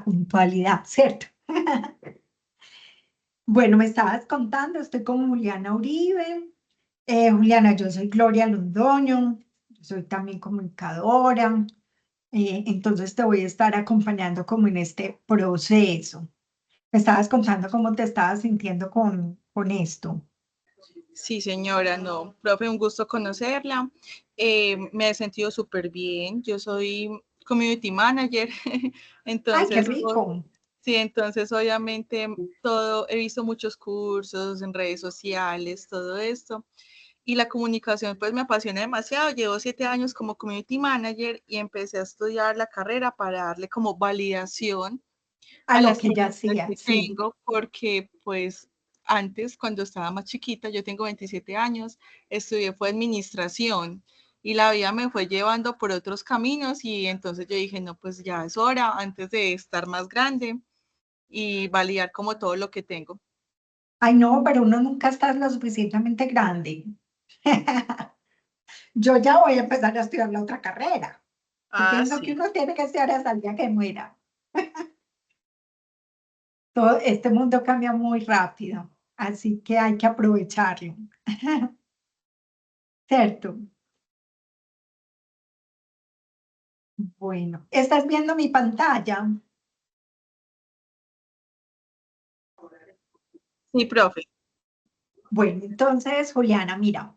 puntualidad, ¿cierto? Bueno, me estabas contando, estoy con Juliana Uribe. Juliana, yo soy Gloria Londoño, soy también comunicadora, entonces te voy a estar acompañando como en este proceso. Me estabas contando cómo te estabas sintiendo con esto. Sí, señora, no, profe, un gusto conocerla. Me he sentido súper bien. Yo soy community manager, ¡Ay, qué entonces, rico! sí, entonces obviamente todo, he visto muchos cursos en redes sociales, todo esto. Y la comunicación pues me apasiona demasiado. Llevo 7 años como community manager y empecé a estudiar la carrera para darle como validación A a la lo que ya experiencia hacía, que sí. tengo, porque pues antes, cuando estaba más chiquita, yo tengo 27 años, estudié fue administración y la vida me fue llevando por otros caminos y entonces yo dije, no, pues ya es hora, antes de estar más grande y validar como todo lo que tengo. Ay, no, pero uno nunca está lo suficientemente grande. Yo ya voy a empezar a estudiar la otra carrera. Yo Ah, pienso que sí. uno tiene que estudiar hasta el día que muera. Todo este mundo cambia muy rápido, así que hay que aprovecharlo. ¿Cierto? Bueno, ¿estás viendo mi pantalla? Sí, profe. Bueno, entonces, Juliana, mira,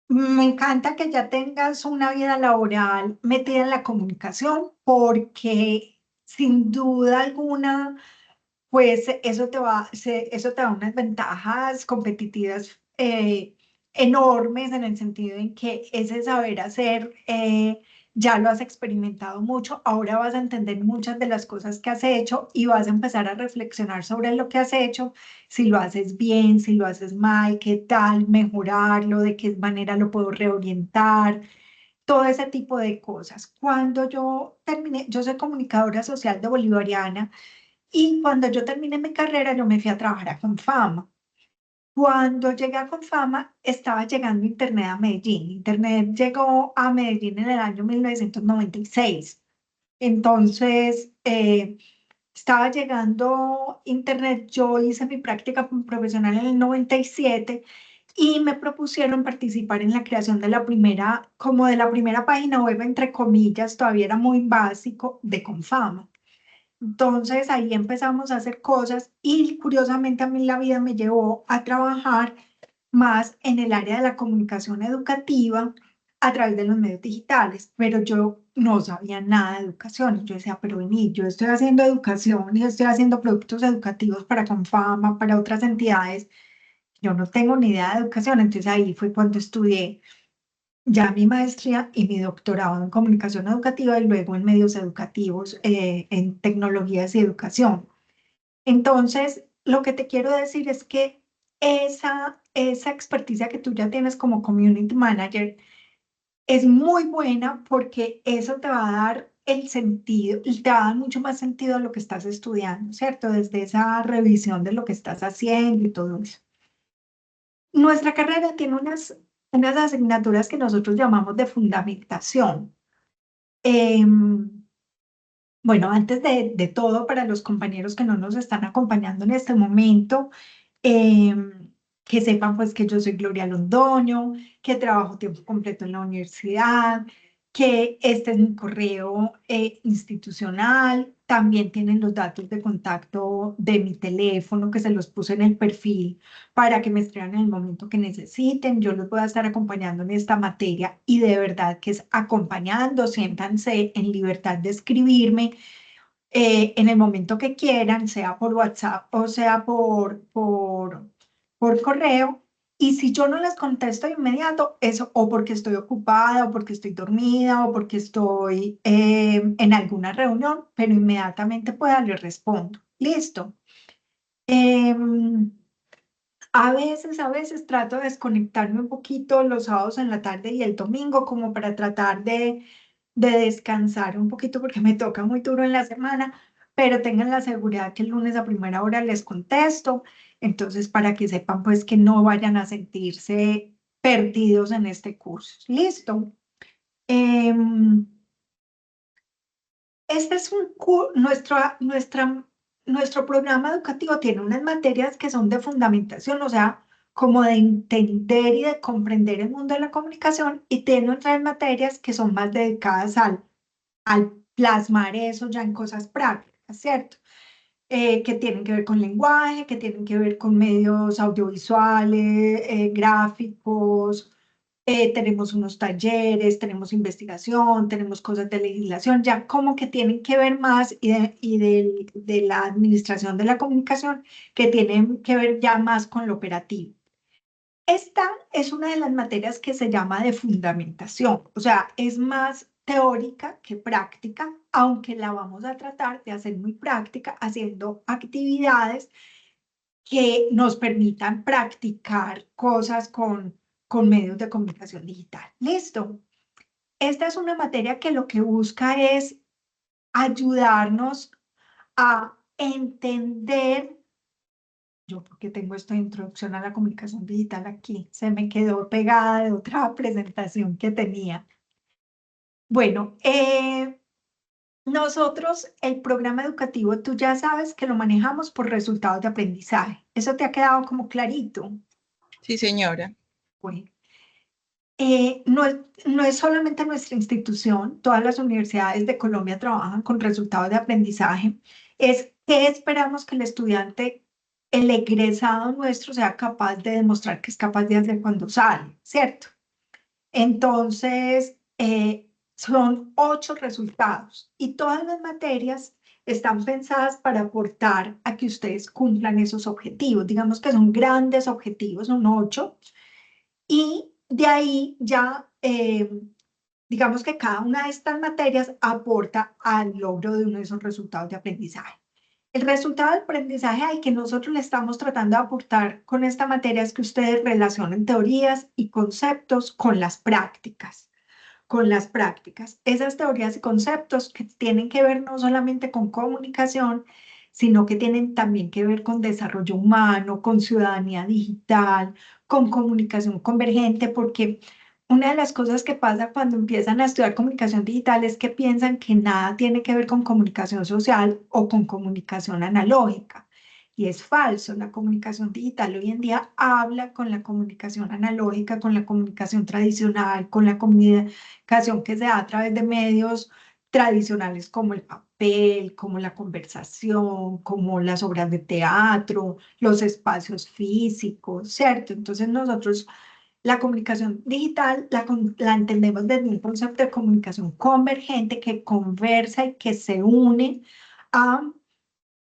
me encanta que ya tengas una vida laboral metida en la comunicación porque sin duda alguna, pues eso te da unas ventajas competitivas enormes en el sentido en que ese saber hacer ya lo has experimentado mucho, ahora vas a entender muchas de las cosas que has hecho y vas a empezar a reflexionar sobre lo que has hecho, si lo haces bien, si lo haces mal, qué tal mejorarlo, de qué manera lo puedo reorientar, todo ese tipo de cosas. Cuando yo terminé, yo soy comunicadora social de Bolivariana, y cuando yo terminé mi carrera, yo me fui a trabajar a Confama. Cuando llegué a Confama, estaba llegando Internet a Medellín. Internet llegó a Medellín en el año 1996. Entonces, estaba llegando Internet. Yo hice mi práctica profesional en el 97 y me propusieron participar en la creación de la primera, como de la primera página web, entre comillas, todavía era muy básico, de Confama. Entonces ahí empezamos a hacer cosas y curiosamente a mí la vida me llevó a trabajar más en el área de la comunicación educativa a través de los medios digitales, pero yo no sabía nada de educación. Yo decía, pero vení, yo estoy haciendo educación y estoy haciendo productos educativos para Confama, para otras entidades. Yo no tengo ni idea de educación. Entonces ahí fue cuando estudié ya mi maestría y mi doctorado en comunicación educativa y luego en medios educativos, en tecnologías y educación. Entonces, lo que te quiero decir es que esa experticia que tú ya tienes como community manager es muy buena porque eso te va a dar el sentido, te va a dar mucho más sentido a lo que estás estudiando, ¿cierto? Desde esa revisión de lo que estás haciendo y todo eso. Nuestra carrera tiene unas asignaturas que nosotros llamamos de fundamentación. Em, bueno, antes de todo, para los compañeros que no nos están acompañando en este momento, que sepan pues que yo soy Gloria Londoño, que trabajo tiempo completo en la universidad, que este es mi correo institucional, también tienen los datos de contacto de mi teléfono que se los puse en el perfil para que me escriban en el momento que necesiten. Yo los voy a estar acompañando en esta materia y de verdad que es acompañando, siéntanse en libertad de escribirme en el momento que quieran, sea por WhatsApp o sea por correo. Y si yo no les contesto de inmediato, eso o porque estoy ocupada o porque estoy dormida o porque estoy en alguna reunión, pero inmediatamente pueda, les respondo. Listo. Em, a veces trato de desconectarme un poquito los sábados en la tarde y el domingo como para tratar de descansar un poquito porque me toca muy duro en la semana, pero tengan la seguridad que el lunes a primera hora les contesto, entonces para que sepan pues que no vayan a sentirse perdidos en este curso. Listo. Em, Este es nuestro programa educativo tiene unas materias que son de fundamentación, o sea, como de entender y de comprender el mundo de la comunicación, y tiene otras materias que son más dedicadas al plasmar eso ya en cosas prácticas, ¿cierto? Que tienen que ver con lenguaje, que tienen que ver con medios audiovisuales, gráficos, tenemos unos talleres, tenemos investigación, tenemos cosas de legislación, ya como que tienen que ver más de la administración de la comunicación, que tienen que ver ya más con lo operativo. Esta es una de las materias que se llama de fundamentación, o sea, es más teórica que práctica, aunque la vamos a tratar de hacer muy práctica, haciendo actividades que nos permitan practicar cosas con medios de comunicación digital. Listo. Esta es una materia que lo que busca es ayudarnos a entender. Yo porque tengo esta introducción a la comunicación digital aquí, se me quedó pegada de otra presentación que tenía. Bueno, nosotros el programa educativo, tú ya sabes que lo manejamos por resultados de aprendizaje. ¿Eso te ha quedado como clarito? Sí, señora. Bueno, no es solamente nuestra institución, todas las universidades de Colombia trabajan con resultados de aprendizaje. Es que esperamos que el estudiante, el egresado nuestro, sea capaz de demostrar que es capaz de hacer cuando sale, ¿cierto? Entonces, son 8 resultados y todas las materias están pensadas para aportar a que ustedes cumplan esos objetivos. Digamos que son grandes objetivos, son 8, y de ahí ya, digamos que cada una de estas materias aporta al logro de uno de esos resultados de aprendizaje. El resultado del aprendizaje al que nosotros le estamos tratando de aportar con esta materia es que ustedes relacionen teorías y conceptos con las prácticas. Con las prácticas. Esas teorías y conceptos que tienen que ver no solamente con comunicación, sino que tienen también que ver con desarrollo humano, con ciudadanía digital, con comunicación convergente, porque una de las cosas que pasa cuando empiezan a estudiar comunicación digital es que piensan que nada tiene que ver con comunicación social o con comunicación analógica. Y es falso, la comunicación digital hoy en día habla con la comunicación analógica, con la comunicación tradicional, con la comunicación que se da a través de medios tradicionales como el papel, como la conversación, como las obras de teatro, los espacios físicos, ¿cierto? Entonces nosotros la comunicación digital la entendemos desde un concepto de comunicación convergente que conversa y que se une a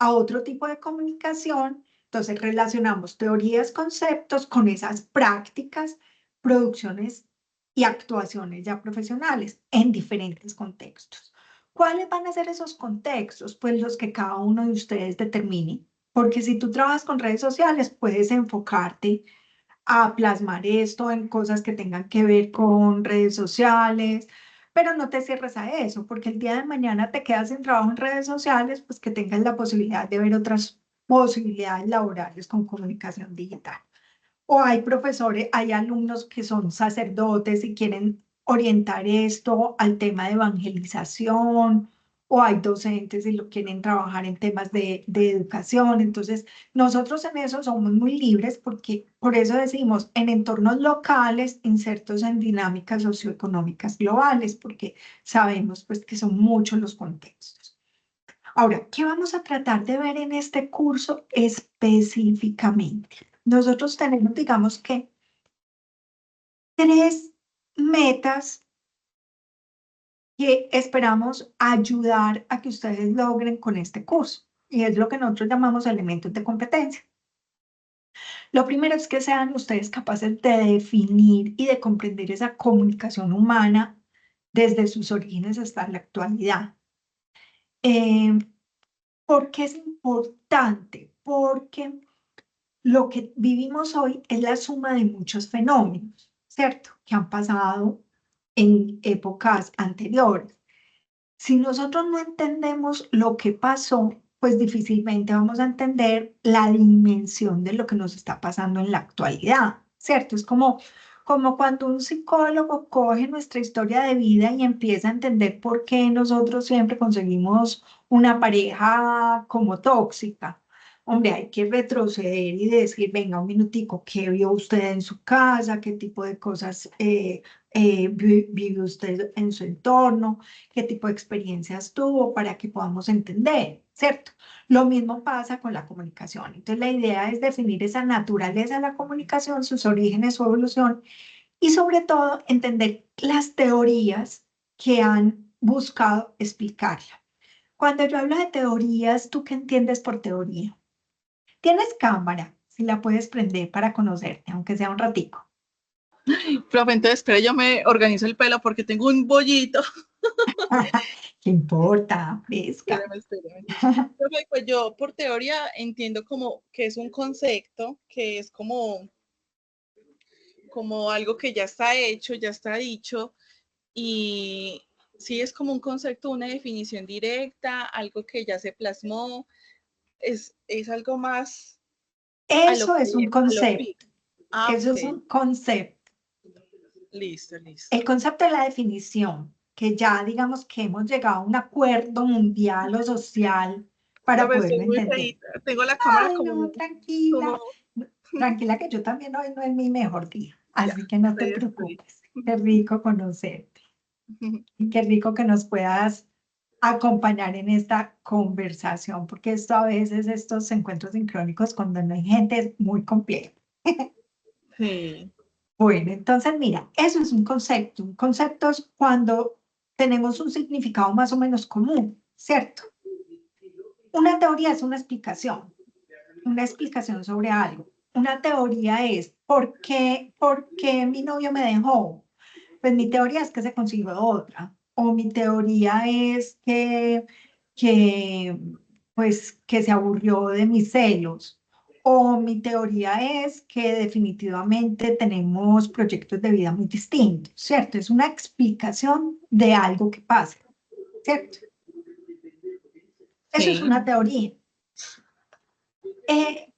otro tipo de comunicación. Entonces relacionamos teorías, conceptos con esas prácticas, producciones y actuaciones ya profesionales en diferentes contextos. ¿Cuáles van a ser esos contextos? Pues los que cada uno de ustedes determine, porque si tú trabajas con redes sociales, puedes enfocarte a plasmar esto en cosas que tengan que ver con redes sociales, pero no te cierres a eso, porque el día de mañana te quedas sin trabajo en redes sociales, pues que tengas la posibilidad de ver otras posibilidades laborales con comunicación digital. O hay profesores, hay alumnos que son sacerdotes y quieren orientar esto al tema de evangelización, o hay docentes y lo quieren trabajar en temas de educación. Entonces, nosotros en eso somos muy libres porque por eso decimos en entornos locales insertos en dinámicas socioeconómicas globales, porque sabemos pues que son muchos los contextos. Ahora, ¿qué vamos a tratar de ver en este curso específicamente? Nosotros tenemos, digamos que, 3 metas que esperamos ayudar a que ustedes logren con este curso. Y es lo que nosotros llamamos elementos de competencia. Lo primero es que sean ustedes capaces de definir y de comprender esa comunicación humana desde sus orígenes hasta la actualidad. Eh, ¿Por qué es importante? Porque lo que vivimos hoy es la suma de muchos fenómenos, ¿cierto? Que han pasado en épocas anteriores. Si nosotros no entendemos lo que pasó, pues difícilmente vamos a entender la dimensión de lo que nos está pasando en la actualidad, ¿cierto? Es como como cuando un psicólogo coge nuestra historia de vida y empieza a entender por qué nosotros siempre conseguimos una pareja como tóxica. Hombre, hay que retroceder y decir, venga, un minutico, ¿qué vio usted en su casa? ¿Qué tipo de cosas vive usted en su entorno? ¿Qué tipo de experiencias tuvo para que podamos entender, ¿cierto? Lo mismo pasa con la comunicación. Entonces, la idea es definir esa naturaleza de la comunicación, sus orígenes, su evolución y sobre todo entender las teorías que han buscado explicarla. Cuando yo hablo de teorías, ¿tú qué entiendes por teoría? Tienes cámara, si la puedes prender para conocerte, aunque sea un ratico. Profe, entonces, espera, yo me organizo el pelo porque tengo un bollito. ¿Qué importa? Fresca. Espérame, espérame. Profe, pues yo por teoría entiendo como que es un concepto, que es como algo que ya está hecho, ya está dicho, y sí es como un concepto, una definición directa, algo que ya se plasmó, es algo más Eso es un a lo concepto. fijo. Ah, Eso ok, es un concepto. listo, listo. El concepto de la definición, que ya digamos que hemos llegado a un acuerdo mundial o social para Profe, estoy poderlo muy entender. feita, tengo la cámara Ay, no, como, tranquila. Tranquila que yo también hoy no es mi mejor día, ya, así que no te estoy. preocupes. Qué rico conocerte y qué rico que nos puedas acompañar en esta conversación, porque esto a veces, estos encuentros sincrónicos, cuando no hay gente, es muy complejo. Sí, Bueno, entonces mira, eso es un concepto. Un concepto es cuando tenemos un significado más o menos común, ¿cierto? Una teoría es una explicación sobre algo. Una teoría es, por qué mi novio me dejó? Pues mi teoría es que se consiguió otra. O mi teoría es que, pues, que se aburrió de mis celos. O mi teoría es que definitivamente tenemos proyectos de vida muy distintos, ¿cierto? Es una explicación de algo que pasa, ¿cierto? Eso es sí, una teoría.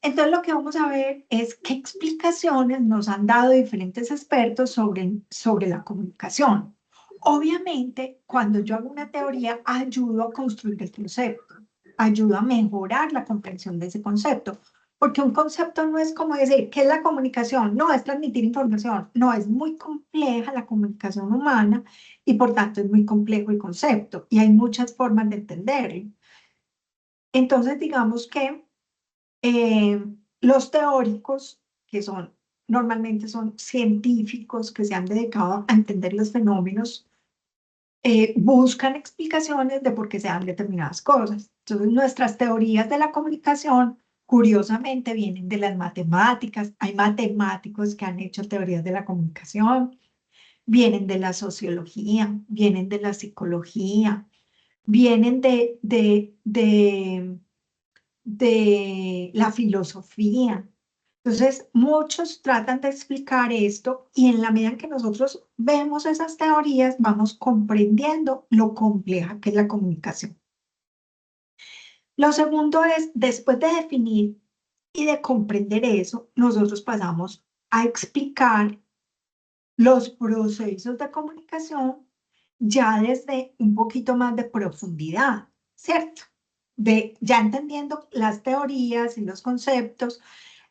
Entonces lo que vamos a ver es qué explicaciones nos han dado diferentes expertos sobre la comunicación. Obviamente, cuando yo hago una teoría, ayudo a construir el concepto, ayudo a mejorar la comprensión de ese concepto, porque un concepto no es como decir, ¿qué es la comunicación? No, es transmitir información. No, es muy compleja la comunicación humana y por tanto es muy complejo el concepto y hay muchas formas de entenderlo. Entonces, digamos que eh, los teóricos, que son normalmente son científicos que se han dedicado a entender los fenómenos, buscan explicaciones de por qué se dan determinadas cosas. Entonces, nuestras teorías de la comunicación, curiosamente, vienen de las matemáticas. Hay matemáticos que han hecho teorías de la comunicación, vienen de la sociología, vienen de la psicología, vienen de la filosofía. Entonces, muchos tratan de explicar esto y en la medida en que nosotros vemos esas teorías, vamos comprendiendo lo compleja que es la comunicación. Lo segundo es, después de definir y de comprender eso, nosotros pasamos a explicar los procesos de comunicación ya desde un poquito más de profundidad, ¿cierto? Ya entendiendo las teorías y los conceptos,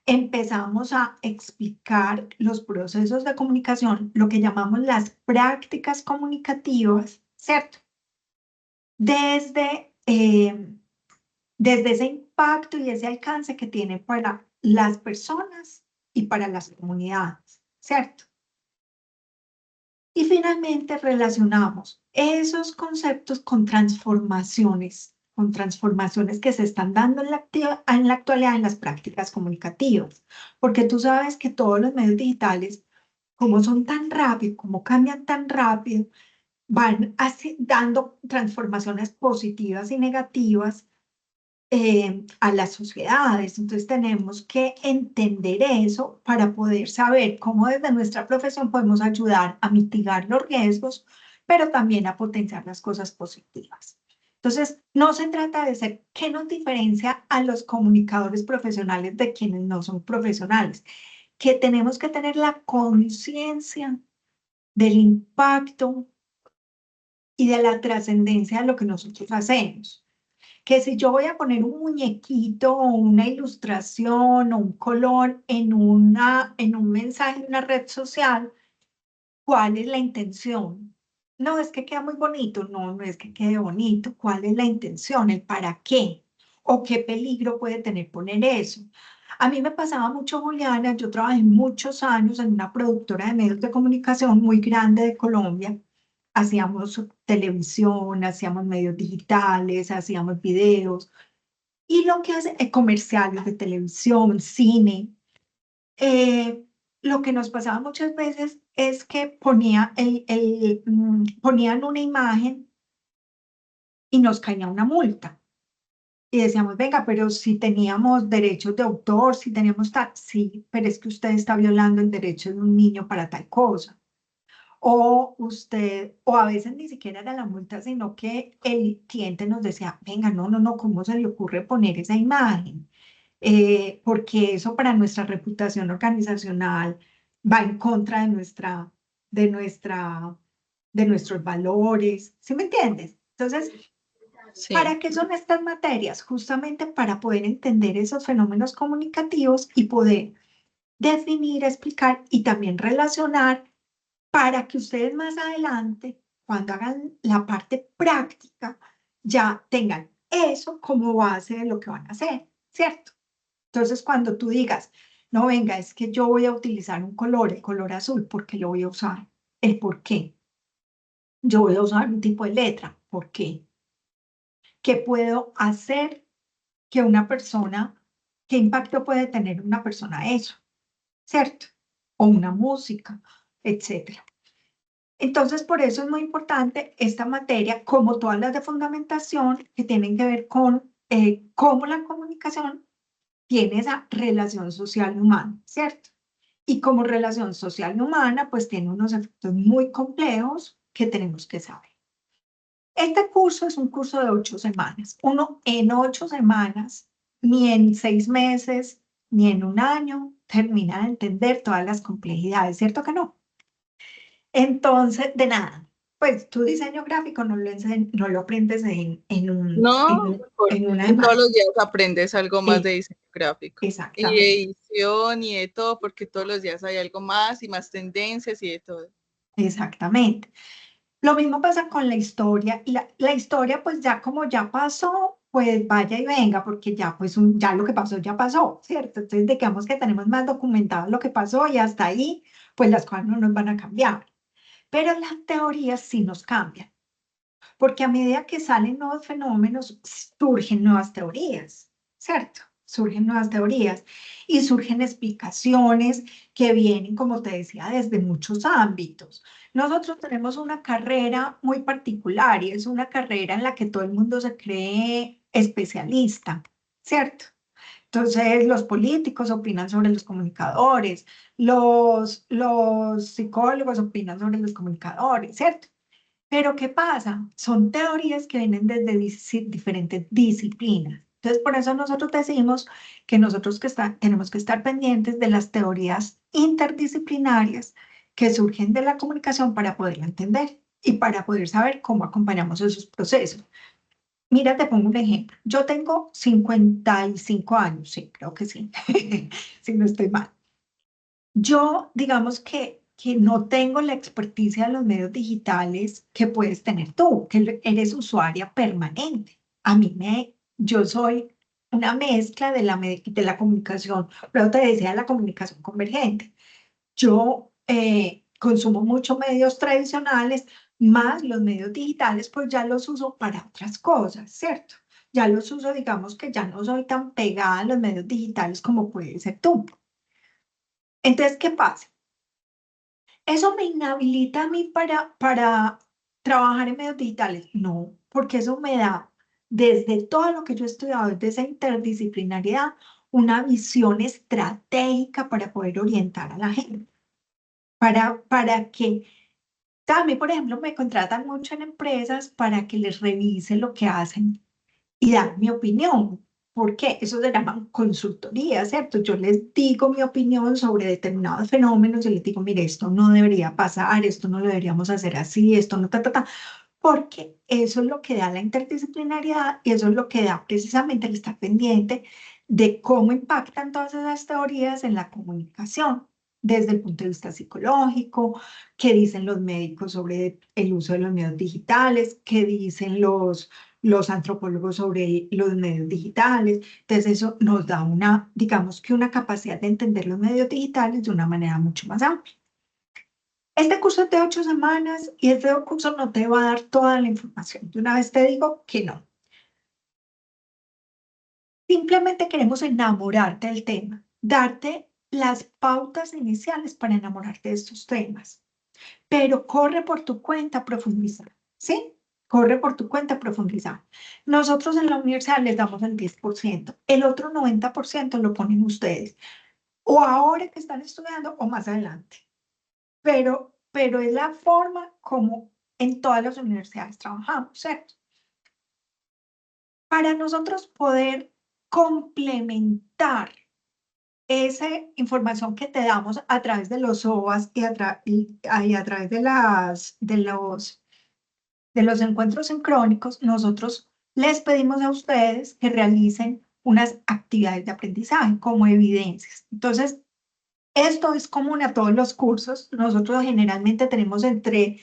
empezamos a explicar los procesos de comunicación, lo que llamamos las prácticas comunicativas, ¿cierto? Desde, desde ese impacto y ese alcance que tiene para las personas y para las comunidades, ¿cierto? Y finalmente relacionamos esos conceptos con transformaciones que se están dando en la actualidad en las prácticas comunicativas. Porque tú sabes que todos los medios digitales, como son tan rápidos, como cambian tan rápido, van dando transformaciones positivas y negativas a las sociedades. Entonces tenemos que entender eso para poder saber cómo desde nuestra profesión podemos ayudar a mitigar los riesgos, pero también a potenciar las cosas positivas. Entonces, no se trata de ser qué nos diferencia a los comunicadores profesionales de quienes no son profesionales. que tenemos que tener la conciencia del impacto y de la trascendencia de lo que nosotros hacemos. Que si yo voy a poner un muñequito o una ilustración o un color en un mensaje en una red social, ¿cuál es la intención? No es que queda muy bonito, no, no es que quede bonito. ¿Cuál es la intención? ¿El para qué? ¿O qué peligro puede tener poner eso? A mí me pasaba mucho, Juliana, yo trabajé muchos años en una productora de medios de comunicación muy grande de Colombia. Hacíamos televisión, hacíamos medios digitales, hacíamos videos. Y lo que hace comerciales de televisión, cine. eh, lo que nos pasaba muchas veces es que ponían una imagen y nos caía una multa. Y decíamos, venga, pero si teníamos derechos de autor, si teníamos tal, sí, pero es que usted está violando el derecho de un niño para tal cosa. O a veces ni siquiera era la multa, sino que el cliente nos decía, venga, no, no, no, ¿cómo se le ocurre poner esa imagen? Porque eso para nuestra reputación organizacional va en contra de nuestra, de nuestros valores, ¿sí me entiendes? Entonces, Sí, ¿para qué son estas materias? Justamente para poder entender esos fenómenos comunicativos y poder definir, explicar y también relacionar para que ustedes más adelante, cuando hagan la parte práctica, ya tengan eso como base de lo que van a hacer, ¿cierto? Entonces, cuando tú digas, no, venga, es que yo voy a utilizar un color, el color azul, ¿por qué lo voy a usar? El por qué. Yo voy a usar un tipo de letra, ¿por qué? ¿Qué puedo hacer que una persona, qué impacto puede tener una persona eso, ¿cierto? O una música, etcétera. Entonces, por eso es muy importante esta materia, como todas las de fundamentación, que tienen que ver con cómo la comunicación tiene esa relación social humana, ¿cierto? Y como relación social humana, pues tiene unos efectos muy complejos que tenemos que saber. Este curso es un curso de 8 semanas. Uno en 8 semanas, ni en 6 meses, ni en un año, termina de entender todas las complejidades, ¿cierto que no? Entonces, de nada, pues tu diseño gráfico no lo aprendes no, en una porque todos semana. los días aprendes algo más de diseño gráfico y de Exactamente, edición y de todo, porque todos los días hay algo más y más tendencias y de todo. exactamente. Lo mismo pasa con la historia. La historia, pues ya como ya pasó, pues vaya y venga, porque ya pues ya lo que pasó ya pasó, ¿cierto? Entonces digamos que tenemos más documentado lo que pasó y hasta ahí, pues las cosas no nos van a cambiar. Pero las teorías sí nos cambian, porque a medida que salen nuevos fenómenos, surgen nuevas teorías, ¿cierto? Surgen nuevas teorías y surgen explicaciones que vienen, como te decía, desde muchos ámbitos. Nosotros tenemos una carrera muy particular y es una carrera en la que todo el mundo se cree especialista, ¿cierto? Entonces, los políticos opinan sobre los comunicadores, los psicólogos opinan sobre los comunicadores, ¿cierto? Pero ¿qué pasa? Son teorías que vienen desde diferentes disciplinas. Entonces, por eso nosotros decimos que nosotros tenemos que estar pendientes de las teorías interdisciplinarias que surgen de la comunicación para poderla entender y para poder saber cómo acompañamos esos procesos. Mira, te pongo un ejemplo. Yo tengo 55 años, sí, creo que sí, si no estoy mal. Yo, digamos que no tengo la experticia de los medios digitales que puedes tener tú, que eres usuaria permanente. Yo soy una mezcla de la comunicación, pero te decía la comunicación convergente. Yo consumo muchos medios tradicionales, más los medios digitales, pues ya los uso para otras cosas, ¿cierto? Ya los uso, digamos que ya no soy tan pegada a los medios digitales como puede ser tú. Entonces, ¿qué pasa? ¿Eso me inhabilita a mí para trabajar en medios digitales? No, porque eso me da, desde todo lo que yo he estudiado, desde esa interdisciplinariedad, una visión estratégica para poder orientar a la gente, para que también, por ejemplo, me contratan mucho en empresas para que les revise lo que hacen y dar mi opinión. ¿Por qué? Eso se llama consultoría, ¿cierto? Yo les digo mi opinión sobre determinados fenómenos y les digo, mire, esto no debería pasar, esto no lo deberíamos hacer así, esto no, porque eso es lo que da la interdisciplinariedad y eso es lo que da precisamente el estar pendiente de cómo impactan todas esas teorías en la comunicación, desde el punto de vista psicológico, qué dicen los médicos sobre el uso de los medios digitales, qué dicen los antropólogos sobre los medios digitales. Entonces eso nos da una, digamos que una capacidad de entender los medios digitales de una manera mucho más amplia. Este curso es de 8 semanas y este curso no te va a dar toda la información. De una vez te digo que no. Simplemente queremos enamorarte del tema, darte las pautas iniciales para enamorarte de estos temas, pero corre por tu cuenta a profundizar, ¿sí? Corre por tu cuenta a profundizar. Nosotros en la universidad les damos el 10%, el otro 90% lo ponen ustedes, o ahora que están estudiando o más adelante. Pero es la forma como en todas las universidades trabajamos, ¿cierto? Para nosotros poder complementar esa información que te damos a través de los OVAs y a través de los encuentros sincrónicos, nosotros les pedimos a ustedes que realicen unas actividades de aprendizaje como evidencias. Entonces, esto es común a todos los cursos. Nosotros generalmente tenemos entre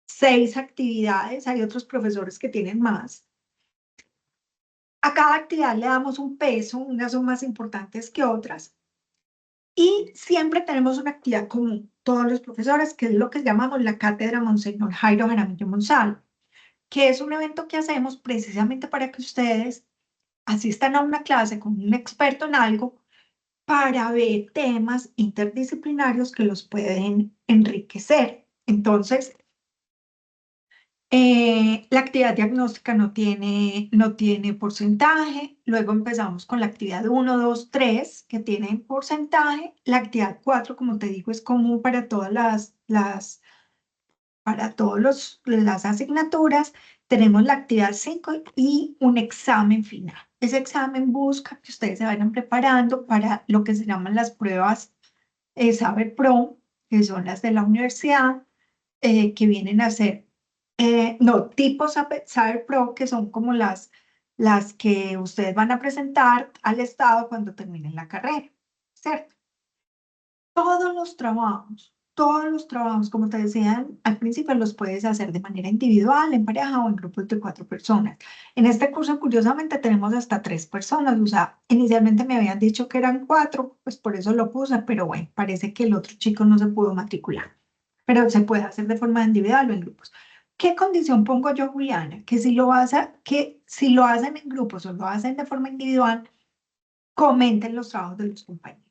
6 actividades, hay otros profesores que tienen más. A cada actividad le damos un peso, unas son más importantes que otras. Y siempre tenemos una actividad común, todos los profesores, que es lo que llamamos la Cátedra Monseñor Jairo Jaramillo Monsalvo, que es un evento que hacemos precisamente para que ustedes asistan a una clase con un experto en algo para ver temas interdisciplinarios que los pueden enriquecer. Entonces, la actividad diagnóstica no tiene porcentaje. Luego empezamos con la actividad 1, 2, 3 que tiene porcentaje. La actividad 4, como te digo, es común para todas las asignaturas. Tenemos la actividad 5 y un examen final. Ese examen busca que ustedes se vayan preparando para lo que se llaman las pruebas Saber Pro, que son las de la universidad, que vienen a ser, no, tipos Saber Pro, que son como las que ustedes van a presentar al Estado cuando terminen la carrera, ¿cierto? Todos los trabajos, como te decía al principio, los puedes hacer de manera individual, en pareja o en grupos de 4 personas. En este curso, curiosamente, tenemos hasta 3 personas. O sea, inicialmente me habían dicho que eran 4, pues por eso lo puse, pero bueno, parece que el otro chico no se pudo matricular. Pero se puede hacer de forma individual o en grupos. ¿Qué condición pongo yo, Juliana? Que si lo hacen en grupos o lo hacen de forma individual, comenten los trabajos de los compañeros.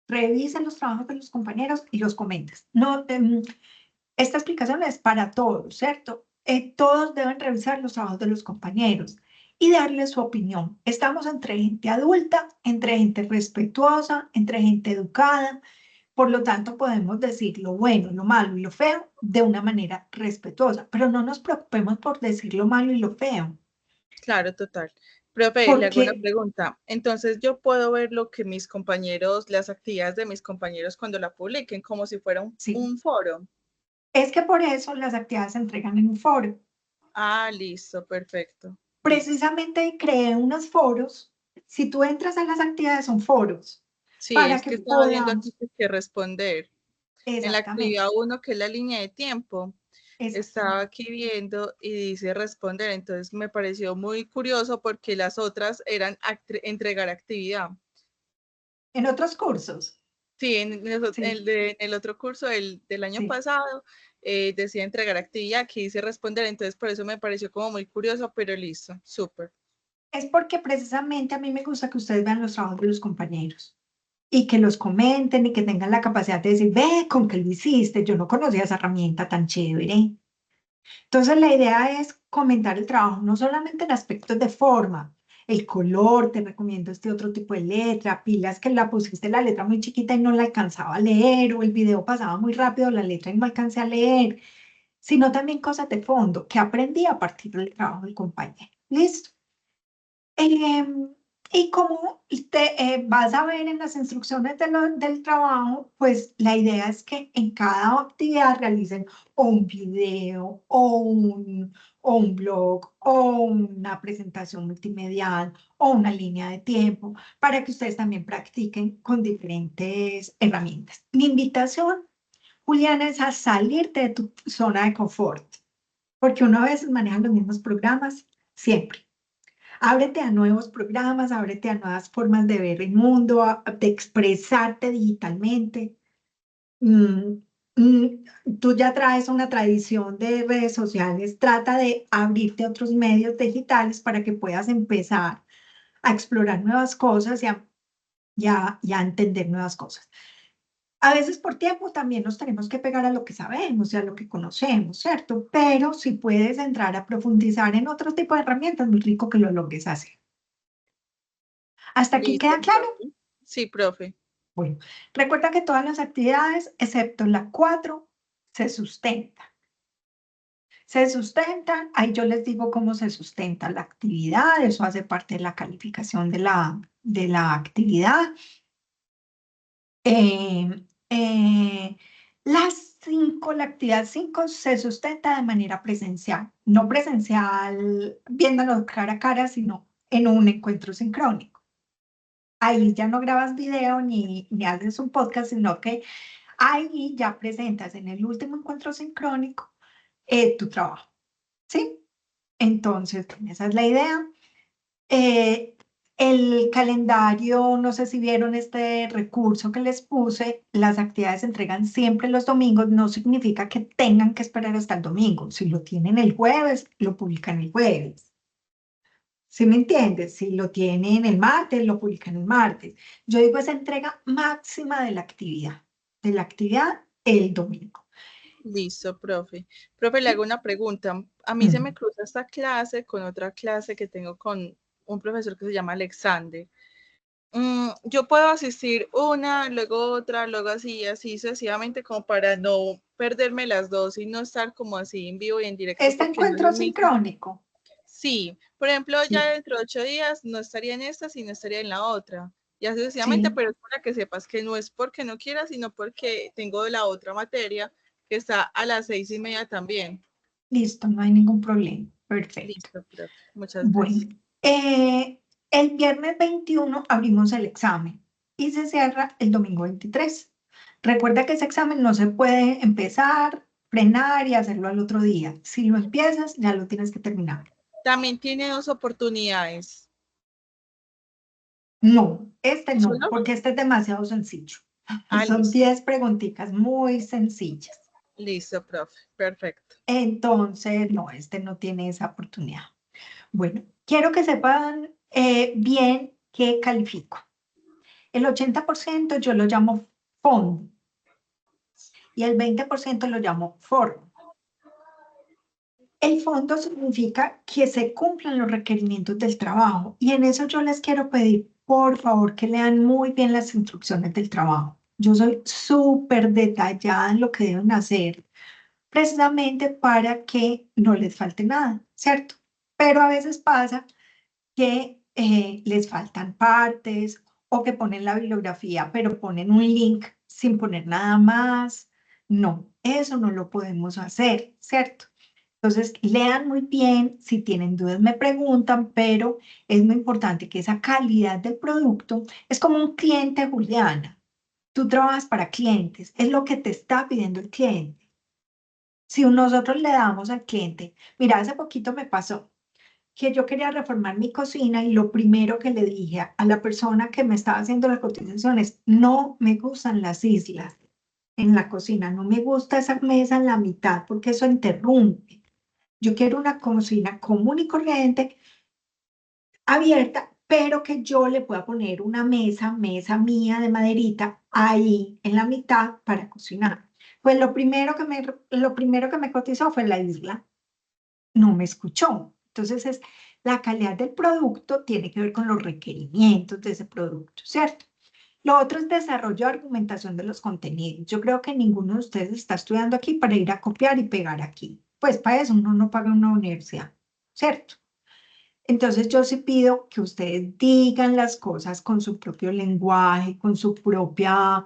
Revisen los trabajos de los compañeros y los comentes. No, esta explicación es para todos, ¿cierto? Todos deben revisar los trabajos de los compañeros y darle su opinión. Estamos entre gente adulta, entre gente respetuosa, entre gente educada. Por lo tanto, podemos decir lo bueno, lo malo y lo feo de una manera respetuosa, pero no nos preocupemos por decir lo malo y lo feo, Claro, total. Profe, le hago una porque pregunta. Entonces, yo puedo ver lo que mis compañeros, las actividades de mis compañeros cuando la publiquen, como si fuera un, sí, un foro. es que por eso las actividades se entregan en un foro. Ah, listo, perfecto. Listo. Precisamente creé unos foros. Si tú entras a las actividades, son foros Sí, para es que que estaba viendo aquí podamos, que responder. En la exactamente, actividad 1, que es la línea de tiempo, estaba exactamente. aquí viendo y dice responder. Entonces me pareció muy curioso porque las otras eran entregar actividad. En otros cursos, Sí, sí, en el otro curso del año sí. pasado decía entregar actividad, que dice responder, entonces por eso me pareció como muy curioso, pero listo, súper. Es porque precisamente a mí me gusta que ustedes vean los trabajos de los compañeros y que los comenten y que tengan la capacidad de decir, ve, con qué lo hiciste, yo no conocía esa herramienta tan chévere. Entonces, la idea es comentar el trabajo, no solamente en aspectos de forma, el color, te recomiendo este otro tipo de letra, pilas que la pusiste la letra muy chiquita y no la alcanzaba a leer, o el video pasaba muy rápido, la letra y no alcancé a leer, sino también cosas de fondo que aprendí a partir del trabajo del compañero. ¿Listo? Em, y como te vas a ver en las instrucciones del trabajo, pues la idea es que en cada actividad realicen o un video o un blog o una presentación multimedial o una línea de tiempo para que ustedes también practiquen con diferentes herramientas. Mi invitación, Juliana, es a salirte de tu zona de confort, porque uno a veces maneja los mismos programas siempre. Ábrete a nuevos programas, ábrete a nuevas formas de ver el mundo, de expresarte digitalmente. Mm, Tú ya traes una tradición de redes sociales, trata de abrirte a otros medios digitales para que puedas empezar a explorar nuevas cosas y a entender nuevas cosas. A veces por tiempo también nos tenemos que pegar a lo que sabemos y a lo que conocemos, ¿cierto? Pero si puedes entrar a profundizar en otro tipo de herramientas, muy rico que lo logres hacer. ¿Hasta aquí Listo, queda claro? profe. Sí, profe. Bueno, recuerda que todas las actividades, excepto la 4, se sustentan. Se sustentan, ahí yo les digo cómo se sustenta la actividad, eso hace parte de la calificación de la actividad. Eh, eh, las 5, la actividad 5 se sustenta de manera presencial, no presencial viéndonos cara a cara, sino en un encuentro sincrónico. Ahí ya no grabas video ni haces un podcast, sino que ahí ya presentas en el último encuentro sincrónico tu trabajo, ¿sí? Entonces, esa es la idea. Eh, el calendario, no sé si vieron este recurso que les puse, las actividades se entregan siempre los domingos, no significa que tengan que esperar hasta el domingo. Si lo tienen el jueves, lo publican el jueves. ¿Sí me entiendes? Si lo tienen el martes, lo publican el martes. Yo digo esa entrega máxima de la actividad el domingo. Listo, profe. Profe, le hago una pregunta. A mí se me Mm. cruza esta clase con otra clase que tengo con un profesor que se llama Alexander. Yo puedo asistir una, luego otra, luego así, así sucesivamente, como para no perderme las dos y no estar como así en vivo y en directo, Este porque no es encuentro lo mismo. sincrónico. Sí, por ejemplo, ya Sí, dentro de 8 días no estaría en esta, sino estaría en la otra. Y así sucesivamente, sí, pero es para que sepas que no es porque no quiera, sino porque tengo la otra materia que está a las 6:30 también. listo, no hay ningún problema. Perfecto. Listo, profe. Muchas Bueno, gracias. el viernes 21 abrimos el examen y se cierra el domingo 23. Recuerda que ese examen no se puede empezar, frenar y hacerlo al otro día. Si lo empiezas, ya lo tienes que terminar. También tiene 2 oportunidades. No, este no, ¿Solo? porque este es demasiado sencillo. Ah, Son listo. 10 preguntitas muy sencillas. Listo, profe. Perfecto. Entonces, no, este no tiene esa oportunidad. Bueno, quiero que sepan bien qué califico. El 80% yo lo llamo fondo y el 20% lo llamo forma. El fondo significa que se cumplan los requerimientos del trabajo y en eso yo les quiero pedir, por favor, que lean muy bien las instrucciones del trabajo. Yo soy súper detallada en lo que deben hacer, precisamente para que no les falte nada, ¿cierto? Pero a veces pasa que les faltan partes o que ponen la bibliografía, pero ponen un link sin poner nada más. No, eso no lo podemos hacer, ¿cierto? Entonces, lean muy bien, si tienen dudas me preguntan, pero es muy importante que esa calidad del producto es como un cliente, Juliana. Tú trabajas para clientes, es lo que te está pidiendo el cliente. Si nosotros le damos al cliente, mira, hace poquito me pasó que yo quería reformar mi cocina y lo primero que le dije a la persona que me estaba haciendo las cotizaciones, no me gustan las islas en la cocina, no me gusta esa mesa en la mitad porque eso interrumpe. Yo quiero una cocina común y corriente, abierta, pero que yo le pueda poner una mesa mía de maderita ahí en la mitad para cocinar. Pues lo primero que me cotizó fue la isla, no me escuchó. Entonces, la calidad del producto tiene que ver con los requerimientos de ese producto, ¿cierto? Lo otro es desarrollo de argumentación de los contenidos. Yo creo que ninguno de ustedes está estudiando aquí para ir a copiar y pegar aquí. Pues para eso uno no paga una universidad, ¿cierto? Entonces yo sí pido que ustedes digan las cosas con su propio lenguaje, con su propio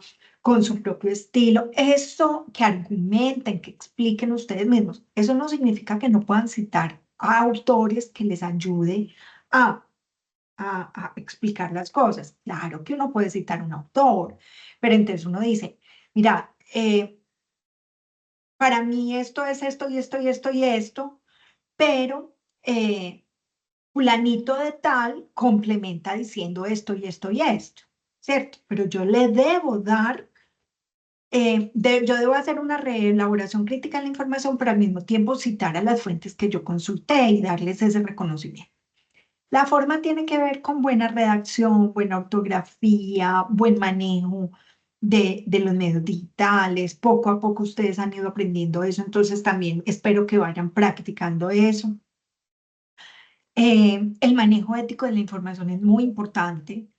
estilo. Eso que argumenten, que expliquen ustedes mismos. Eso no significa que no puedan citar a autores que les ayude a, a explicar las cosas. Claro que uno puede citar un autor, pero entonces uno dice, mira, para mí esto es esto y esto y esto y esto, pero... fulanito de tal complementa diciendo esto y esto y esto, ¿cierto? Pero yo le debo dar, yo debo hacer una reelaboración crítica de la información, pero al mismo tiempo citar a las fuentes que yo consulté y darles ese reconocimiento. La forma tiene que ver con buena redacción, buena ortografía, buen manejo de los medios digitales. Poco a poco ustedes han ido aprendiendo eso, entonces también espero que vayan practicando eso. El manejo ético de la información es muy importante.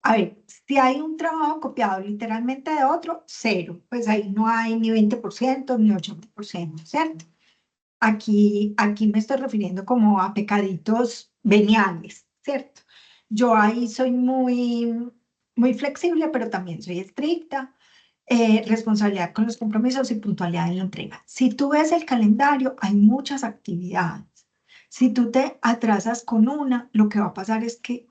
A ver, si hay un trabajo copiado literalmente de otro, cero, pues ahí no hay ni 20% ni 80%, ¿cierto? Aquí me estoy refiriendo como a pecaditos veniales, ¿cierto? Yo ahí soy muy flexible, pero también soy estricta. Responsabilidad con los compromisos y puntualidad en la entrega. Si tú ves el calendario, hay muchas actividades. Si tú te atrasas con una, lo que va a pasar es que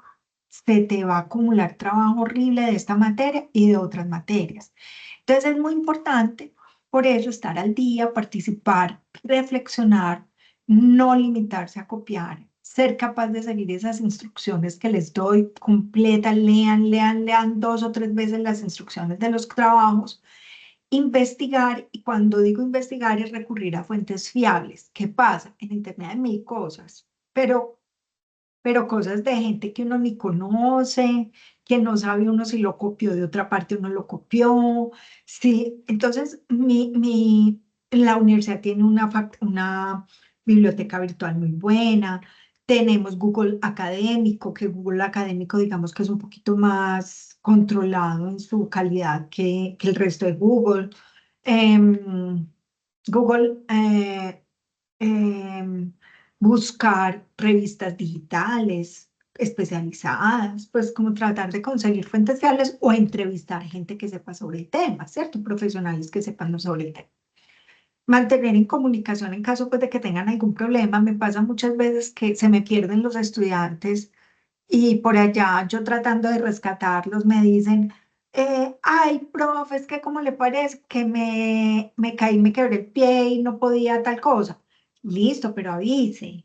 se te va a acumular trabajo horrible de esta materia y de otras materias. Entonces es muy importante, por eso, estar al día, participar, reflexionar, no limitarse a copiar, ser capaz de seguir esas instrucciones que les doy completas, lean 2 o 3 veces las instrucciones de los trabajos, investigar, y cuando digo investigar es recurrir a fuentes fiables. ¿Qué pasa? En Internet hay mil cosas, pero cosas de gente que uno ni conoce, que no sabe uno si lo copió de otra parte, uno lo copió. Sí, entonces la universidad tiene una biblioteca virtual muy buena. Tenemos Google Académico, que Google Académico digamos que es un poquito más controlado en su calidad que el resto de Google. Em, Google em, buscar revistas digitales especializadas, pues como tratar de conseguir fuentes fiables o entrevistar gente que sepa sobre el tema, ¿cierto? Profesionales que sepan sobre el tema. Mantener en comunicación en caso pues de que tengan algún problema. Me pasa muchas veces que se me pierden los estudiantes y por allá yo tratando de rescatarlos me dicen, ay, profe, es que cómo le parece que me caí, me quebré el pie y no podía tal cosa. Listo, pero avise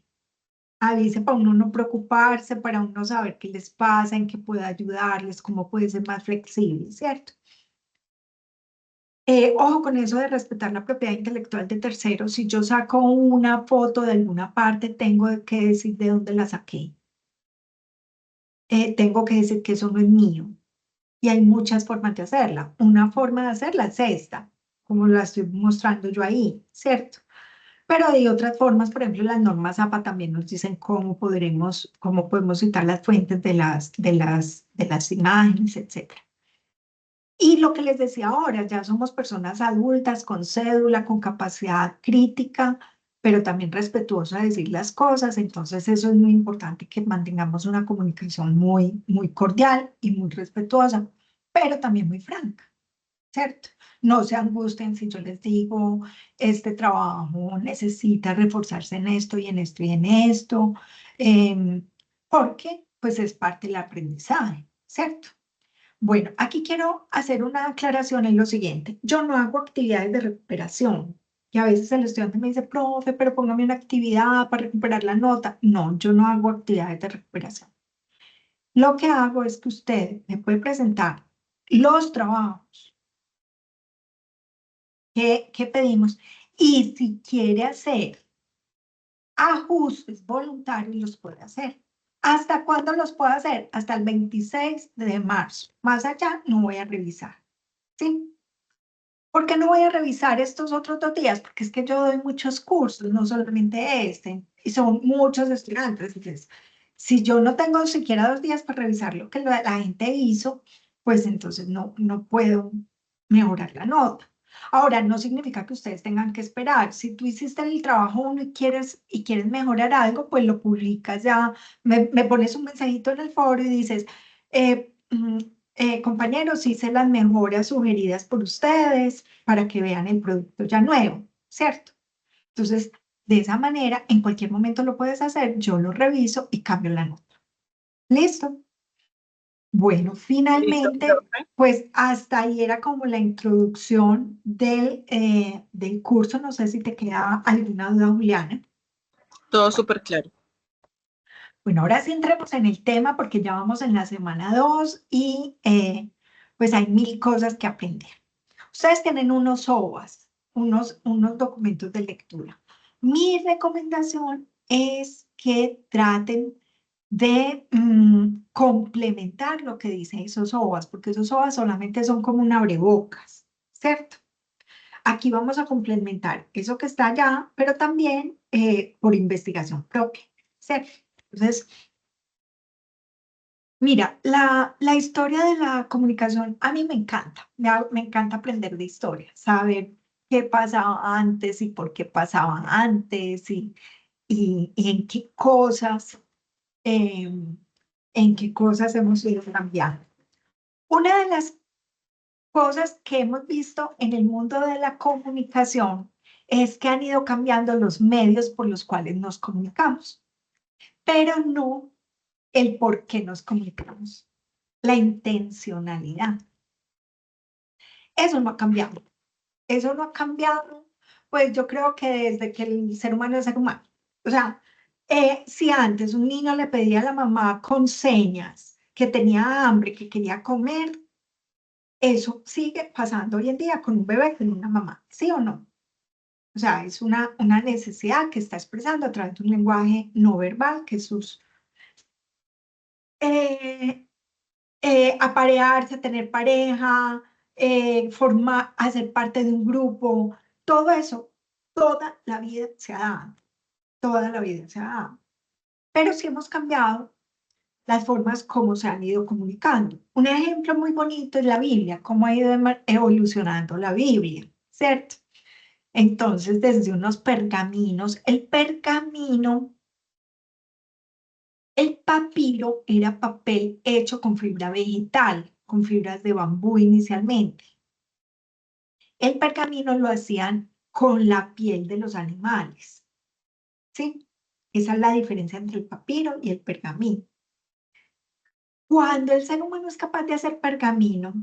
para uno no preocuparse, para uno saber qué les pasa, en qué puede ayudarles, cómo puede ser más flexible, ¿cierto? Ojo con eso de respetar la propiedad intelectual de terceros. Si yo saco una foto de alguna parte, tengo que decir de dónde la saqué. Tengo que decir que eso no es mío. Y hay muchas formas de hacerla. Una forma de hacerla es esta, como la estoy mostrando yo ahí, ¿cierto? Pero hay otras formas, por ejemplo, las normas APA también nos dicen cómo podemos citar las fuentes de las imágenes, etcétera. Y lo que les decía ahora, ya somos personas adultas con cédula, con capacidad crítica, pero también respetuosa de decir las cosas. Entonces eso es muy importante, que mantengamos una comunicación muy cordial y muy respetuosa, pero también muy franca. ¿Cierto? No se angustien si yo les digo, este trabajo necesita reforzarse en esto y en esto y en esto, porque pues es parte del aprendizaje, ¿cierto? Bueno, aquí quiero hacer una aclaración en lo siguiente. Yo no hago actividades de recuperación. Y a veces el estudiante me dice, profe, pero póngame una actividad para recuperar la nota. No, yo no hago actividades de recuperación. Lo que hago es que usted me puede presentar los trabajos que pedimos, y si quiere hacer ajustes voluntarios, los puede hacer. ¿Hasta cuándo los puedo hacer? Hasta el 26 de marzo. Más allá no voy a revisar, ¿sí? ¿Por qué no voy a revisar estos otros 2 días? Porque es que yo doy muchos cursos, no solamente este, y son muchos estudiantes. Entonces, si yo no tengo siquiera 2 días para revisar lo que la gente hizo, pues entonces no puedo mejorar la nota. Ahora, no significa que ustedes tengan que esperar. Si tú hiciste el trabajo uno y quieres mejorar algo, pues lo publicas ya, me pones un mensajito en el foro y dices, compañeros, hice las mejoras sugeridas por ustedes para que vean el producto ya nuevo, ¿cierto? Entonces, de esa manera, en cualquier momento lo puedes hacer, yo lo reviso y cambio la nota. ¿Listo? Bueno, Listo, finalmente, profe. pues hasta ahí era como la introducción del curso. No sé si te queda alguna duda, Juliana. Todo súper claro. Bueno, ahora sí entremos en el tema porque ya vamos en la semana 2 y pues hay mil cosas que aprender. Ustedes tienen unos OVAs, unos documentos de lectura. Mi recomendación es que traten de complementar lo que dicen esos OVAs, porque esos OVAs solamente son como un abrebocas, ¿cierto? Aquí vamos a complementar eso que está allá, pero también por investigación propia, ¿cierto? Entonces, mira, la historia de la comunicación a mí me encanta, me encanta aprender de historia, saber qué pasaba antes y por qué pasaba antes y eh, en qué cosas hemos ido cambiando. Una de las cosas que hemos visto en el mundo de la comunicación es que han ido cambiando los medios por los cuales nos comunicamos, pero no el por qué nos comunicamos, la intencionalidad. Eso no ha cambiado. Eso no ha cambiado, pues yo creo que desde que el ser humano es ser humano. O sea, si antes un niño le pedía a la mamá con señas que tenía hambre, que quería comer, eso sigue pasando hoy en día con un bebé, con una mamá, ¿sí o no? O sea, es una necesidad que está expresando a través de un lenguaje no verbal, que es sus eh, aparearse, tener pareja, formar, hacer parte de un grupo, todo eso, toda la vida se ha dado, toda la vida se ha dado. Pero sí hemos cambiado las formas como se han ido comunicando. Un ejemplo muy bonito es la Biblia, cómo ha ido evolucionando la Biblia, ¿cierto? Entonces, desde unos pergaminos, el papiro era papel hecho con fibra vegetal, con fibras de bambú inicialmente. El pergamino lo hacían con la piel de los animales, ¿sí? Esa es la diferencia entre el papiro y el pergamino. Cuando el ser humano es capaz de hacer pergamino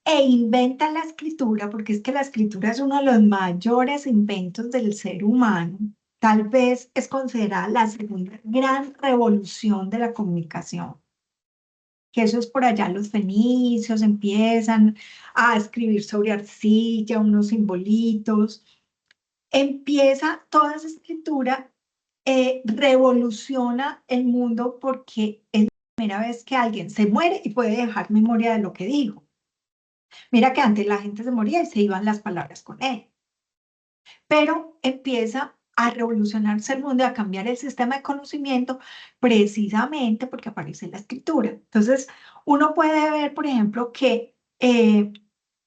e inventa la escritura, porque es que la escritura es uno de los mayores inventos del ser humano, tal vez es considerada la segunda gran revolución de la comunicación, que eso es por allá los fenicios empiezan a escribir sobre arcilla, unos simbolitos, empieza toda esa escritura, revoluciona el mundo porque es la primera vez que alguien se muere y puede dejar memoria de lo que dijo. Mira que antes la gente se moría y se iban las palabras con él, pero empieza a revolucionarse el mundo, a cambiar el sistema de conocimiento precisamente porque aparece la escritura. Entonces, uno puede ver, por ejemplo, que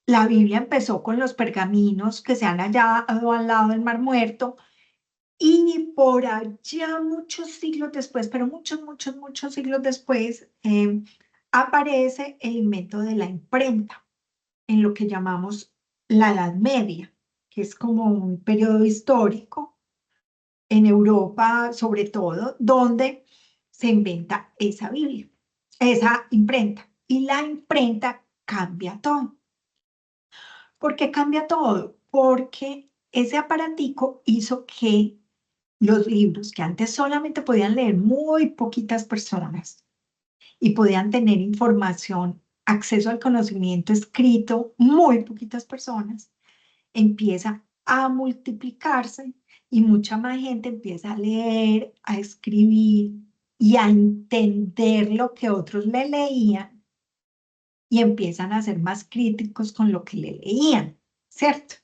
la Biblia empezó con los pergaminos que se han hallado al lado del Mar Muerto. Y por allá muchos siglos después, pero muchos, muchos, muchos siglos después, aparece el invento de la imprenta en lo que llamamos la Edad Media, que es como un periodo histórico en Europa, sobre todo, donde se inventa esa Biblia, esa imprenta. Y la imprenta cambia todo. ¿Por qué cambia todo? Porque ese aparatico hizo que los libros que antes solamente podían leer muy poquitas personas y podían tener información, acceso al conocimiento escrito, muy poquitas personas, empieza a multiplicarse y mucha más gente empieza a leer, a escribir y a entender lo que otros le leían y empiezan a ser más críticos con lo que le leían, ¿cierto?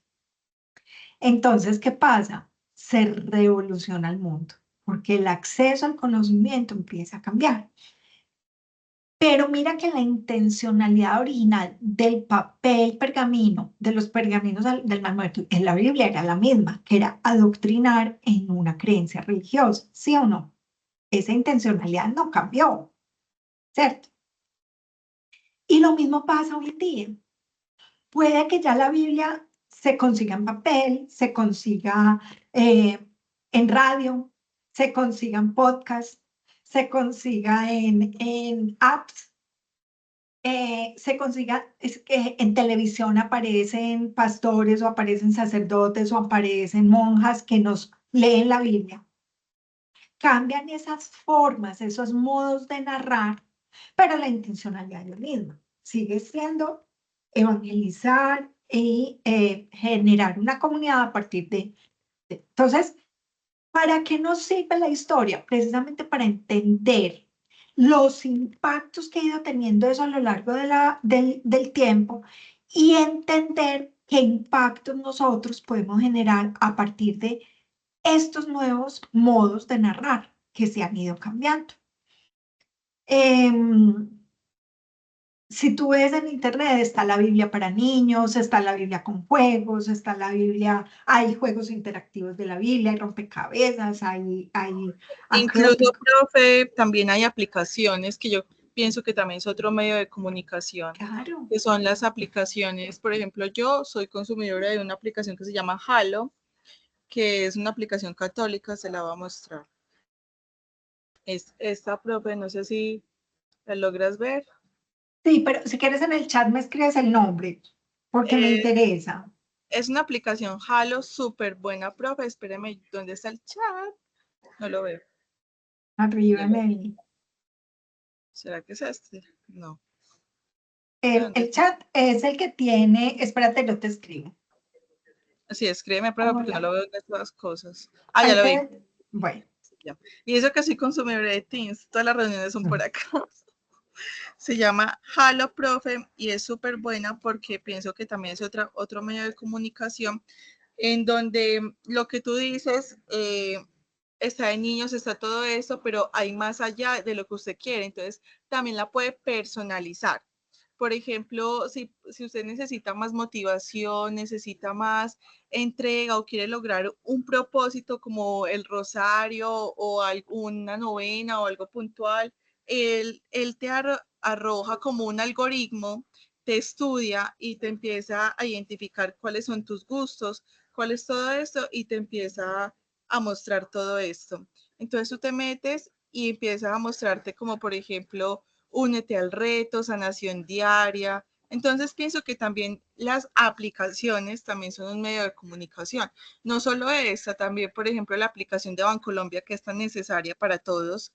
Entonces, ¿qué pasa? Se revoluciona el mundo, porque el acceso al conocimiento empieza a cambiar. Pero mira que la intencionalidad original del papel pergamino, de los pergaminos del Mar Muerto en la Biblia era la misma, que era adoctrinar en una creencia religiosa, ¿sí o no? Esa intencionalidad no cambió, ¿cierto? Y lo mismo pasa hoy en día. Puede que ya la Biblia se consiga en papel, se consiga en radio, se consiga en podcast, se consiga en apps, se consiga, es que en televisión aparecen pastores o aparecen sacerdotes o aparecen monjas que nos leen la Biblia. Cambian esas formas, esos modos de narrar, pero la intencionalidad es la misma. Sigue siendo evangelizar y generar una comunidad a partir Entonces, ¿para qué nos sirve la historia? Precisamente para entender los impactos que ha ido teniendo eso a lo largo del tiempo y entender qué impactos nosotros podemos generar a partir de estos nuevos modos de narrar que se han ido cambiando. Em, si tú ves en internet, está la Biblia para niños, está la Biblia con juegos, está la Biblia, hay juegos interactivos de la Biblia, hay rompecabezas, hay Incluso, acrósticos. profe, también hay aplicaciones que yo pienso que también es otro medio de comunicación, Claro. que son las aplicaciones. Por ejemplo, yo soy consumidora de una aplicación que se llama Halo, que es una aplicación católica, se la voy a mostrar. Es esta, profe, no sé si la logras ver. Sí, pero si quieres en el chat me escribes el nombre, porque me Eh, interesa. es una aplicación Halo súper buena, profe. Espéreme, ¿dónde está el chat? No lo veo. Arriba en el, ¿Será que es este? No. el, ¿Dónde el está? chat es el que tiene, espérate, no te escribo. Sí, escríbeme, profe, porque no Hola. lo veo en estas cosas. Ah, ya Ahí lo vi. te, bueno, Ya. Y eso que soy consumidor de Teams, todas las reuniones son por acá. Se llama Halo Profe y es súper buena porque pienso que también es otro medio de comunicación en donde lo que tú dices está de niños, está todo eso, pero hay más allá de lo que usted quiere. Entonces, también la puede personalizar. Por ejemplo, si usted necesita más motivación, necesita más entrega o quiere lograr un propósito como el rosario o alguna novena o algo puntual, él te arroja como un algoritmo, te estudia y te empieza a identificar cuáles son tus gustos, cuál es todo esto y te empieza a mostrar todo esto. Entonces tú te metes y empiezas a mostrarte como, por ejemplo, únete al reto, sanación diaria. Entonces pienso que también las aplicaciones también son un medio de comunicación. No solo esta, también, por ejemplo, la aplicación de Bancolombia que es tan necesaria para todos.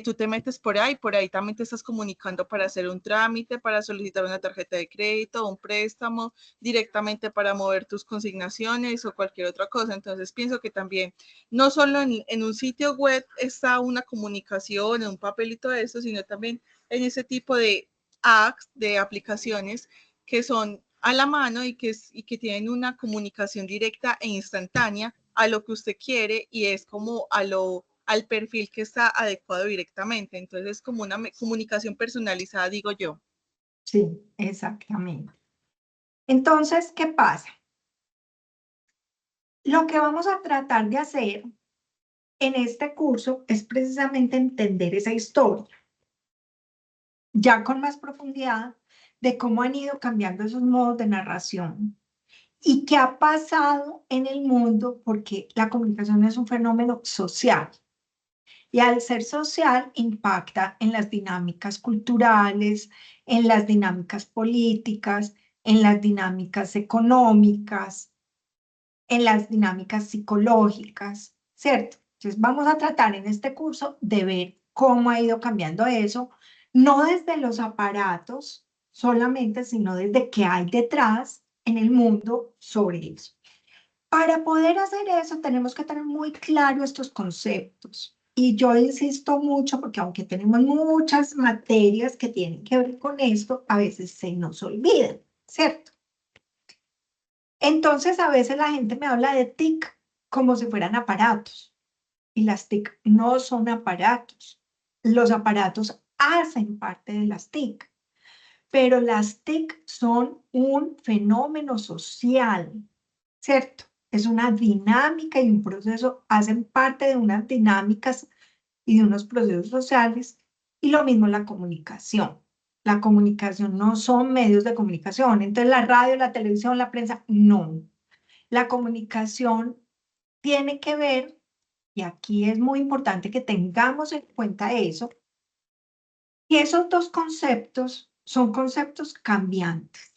Tú te metes por ahí también te estás comunicando para hacer un trámite, para solicitar una tarjeta de crédito, un préstamo, directamente para mover tus consignaciones o cualquier otra cosa. Entonces pienso que también no solo en un sitio web está una comunicación, en un papelito de eso, sino también en ese tipo de apps, de aplicaciones que son a la mano y que tienen una comunicación directa e instantánea a lo que usted quiere y es como al perfil que está adecuado directamente. Entonces es como una comunicación personalizada, digo yo. sí, exactamente. Entonces, ¿qué pasa? Lo que vamos a tratar de hacer en este curso es precisamente entender esa historia, ya con más profundidad, de cómo han ido cambiando esos modos de narración y qué ha pasado en el mundo, porque la comunicación es un fenómeno social y al ser social impacta en las dinámicas culturales, en las dinámicas políticas, en las dinámicas económicas, en las dinámicas psicológicas, ¿cierto? Entonces vamos a tratar en este curso de ver cómo ha ido cambiando eso, no desde los aparatos solamente, sino desde qué hay detrás en el mundo sobre eso. Para poder hacer eso tenemos que tener muy claro estos conceptos. Y yo insisto mucho porque aunque tenemos muchas materias que tienen que ver con esto, a veces se nos olvidan, ¿cierto? Entonces, a veces la gente me habla de TIC como si fueran aparatos, y las TIC no son aparatos. Los aparatos hacen parte de las TIC, pero las TIC son un fenómeno social, ¿cierto? Es una dinámica y un proceso, hacen parte de unas dinámicas y de unos procesos sociales, y lo mismo la comunicación. La comunicación no son medios de comunicación, entonces la radio, la televisión, la prensa, no. La comunicación tiene que ver, y aquí es muy importante que tengamos en cuenta eso, y esos dos conceptos son conceptos cambiantes.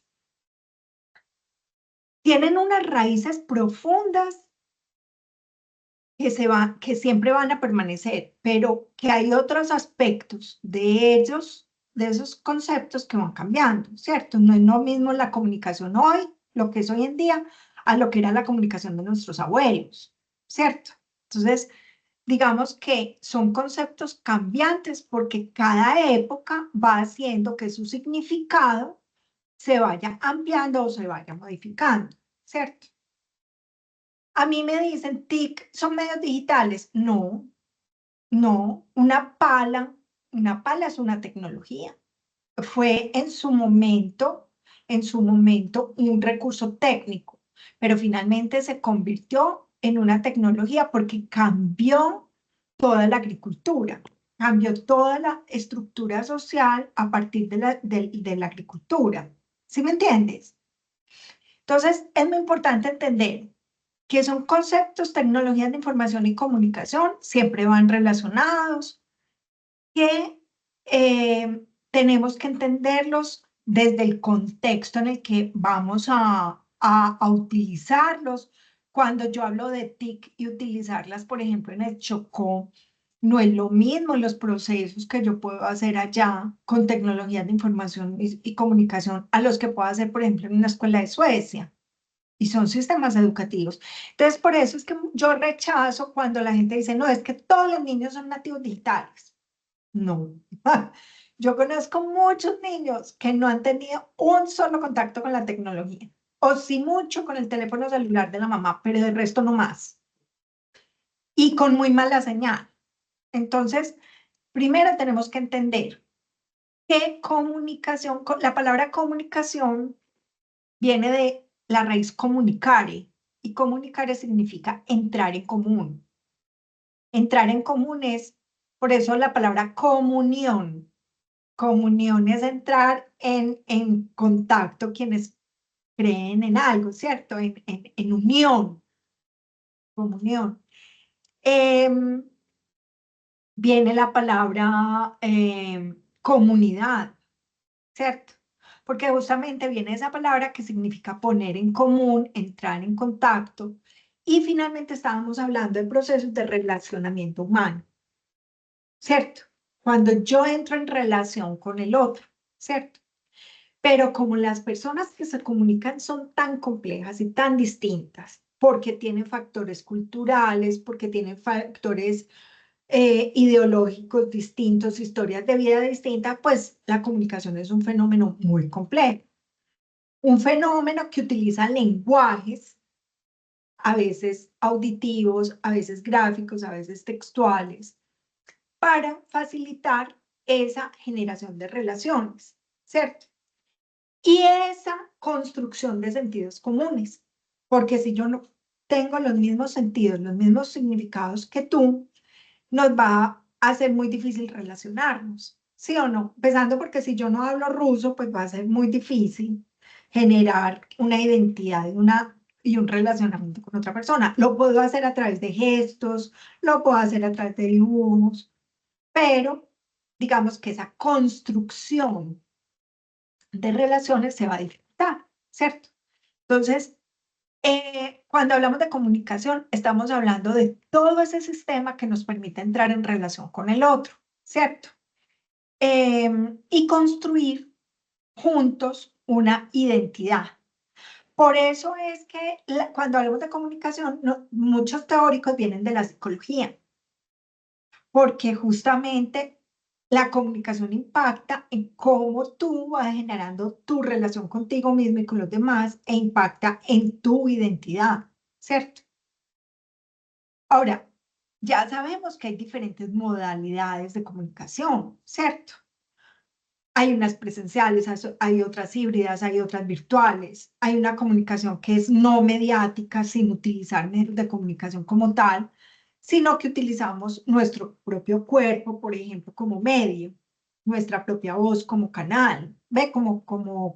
Tienen unas raíces profundas que siempre van a permanecer, pero que hay otros aspectos de ellos, de esos conceptos que van cambiando, ¿cierto? No es lo mismo la comunicación hoy, lo que es hoy en día, a lo que era la comunicación de nuestros abuelos, ¿cierto? Entonces, digamos que son conceptos cambiantes porque cada época va haciendo que su significado se vaya ampliando o se vaya modificando, ¿cierto? A mí me dicen, TIC, ¿son medios digitales? No, no, una pala es una tecnología. Fue en su momento un recurso técnico, pero finalmente se convirtió en una tecnología porque cambió toda la agricultura, cambió toda la estructura social a partir de la agricultura. ¿Sí me entiendes? Entonces, es muy importante entender que son conceptos, tecnologías de información y comunicación, siempre van relacionados, que tenemos que entenderlos desde el contexto en el que vamos a utilizarlos. Cuando yo hablo de TIC y utilizarlas, por ejemplo, en el Chocó, no es lo mismo los procesos que yo puedo hacer allá con tecnologías de información y comunicación a los que puedo hacer, por ejemplo, en una escuela de Suecia. Y son sistemas educativos. Entonces, por eso es que yo rechazo cuando la gente dice, no, es que todos los niños son nativos digitales. No. Yo conozco muchos niños que no han tenido un solo contacto con la tecnología, o sí mucho con el teléfono celular de la mamá, pero del resto no más. Y con muy mala señal. Entonces, primero tenemos que entender que comunicación, la palabra comunicación viene de la raíz comunicare, y comunicare significa entrar en común. Entrar en común es, por eso la palabra comunión. Comunión es entrar en contacto quienes creen en algo, ¿cierto? En unión, comunión. Em, Viene la palabra comunidad, ¿cierto? Porque justamente viene esa palabra que significa poner en común, entrar en contacto. Y finalmente estábamos hablando de procesos de relacionamiento humano, ¿cierto? Cuando yo entro en relación con el otro, ¿cierto? Pero como las personas que se comunican son tan complejas y tan distintas, porque tienen factores culturales, porque tienen factores ideológicos distintos, historias de vida distintas, pues la comunicación es un fenómeno muy complejo. Un fenómeno que utiliza lenguajes, a veces auditivos, a veces gráficos, a veces textuales, para facilitar esa generación de relaciones, ¿cierto? Y esa construcción de sentidos comunes, porque si yo no tengo los mismos sentidos, los mismos significados que tú, nos va a ser muy difícil relacionarnos, ¿sí o no? Empezando porque si yo no hablo ruso, pues va a ser muy difícil generar una identidad y un relacionamiento con otra persona. Lo puedo hacer a través de gestos, lo puedo hacer a través de dibujos, pero digamos que esa construcción de relaciones se va a dificultar, ¿cierto? Entonces, cuando hablamos de comunicación, estamos hablando de todo ese sistema que nos permite entrar en relación con el otro, ¿cierto? Y construir juntos una identidad. Por eso es que cuando hablamos de comunicación, muchos teóricos vienen de la psicología, porque justamente la comunicación impacta en cómo tú vas generando tu relación contigo mismo y con los demás e impacta en tu identidad, ¿cierto? Ahora, ya sabemos que hay diferentes modalidades de comunicación, ¿cierto? Hay unas presenciales, hay otras híbridas, hay otras virtuales, hay una comunicación que es no mediática sin utilizar medios de comunicación como tal, sino que utilizamos nuestro propio cuerpo, por ejemplo, como medio, nuestra propia voz como canal, ve como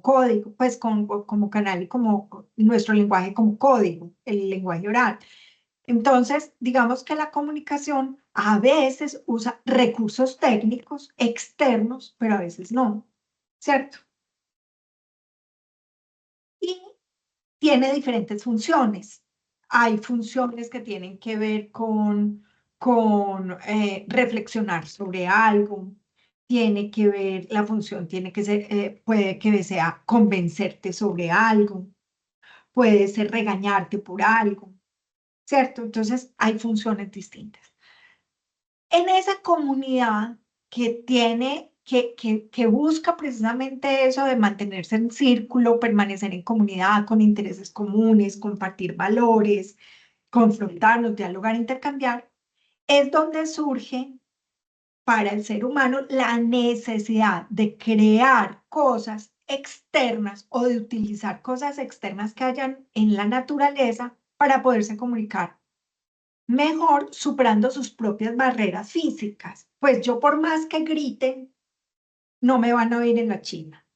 código, pues como canal y como nuestro lenguaje como código, el lenguaje oral. Entonces, digamos que la comunicación a veces usa recursos técnicos externos, pero a veces no, ¿cierto? Y tiene diferentes funciones. Hay funciones que tienen que ver con reflexionar sobre algo, tiene que ver, la función tiene que ser, puede que sea convencerte sobre algo, puede ser regañarte por algo, ¿cierto? Entonces, hay funciones distintas. En esa comunidad que busca precisamente eso de mantenerse en círculo, permanecer en comunidad con intereses comunes, compartir valores, confrontarnos, dialogar, intercambiar, es donde surge para el ser humano la necesidad de crear cosas externas o de utilizar cosas externas que hayan en la naturaleza para poderse comunicar mejor superando sus propias barreras físicas. Pues yo por más que grite, no me van a oír en la China,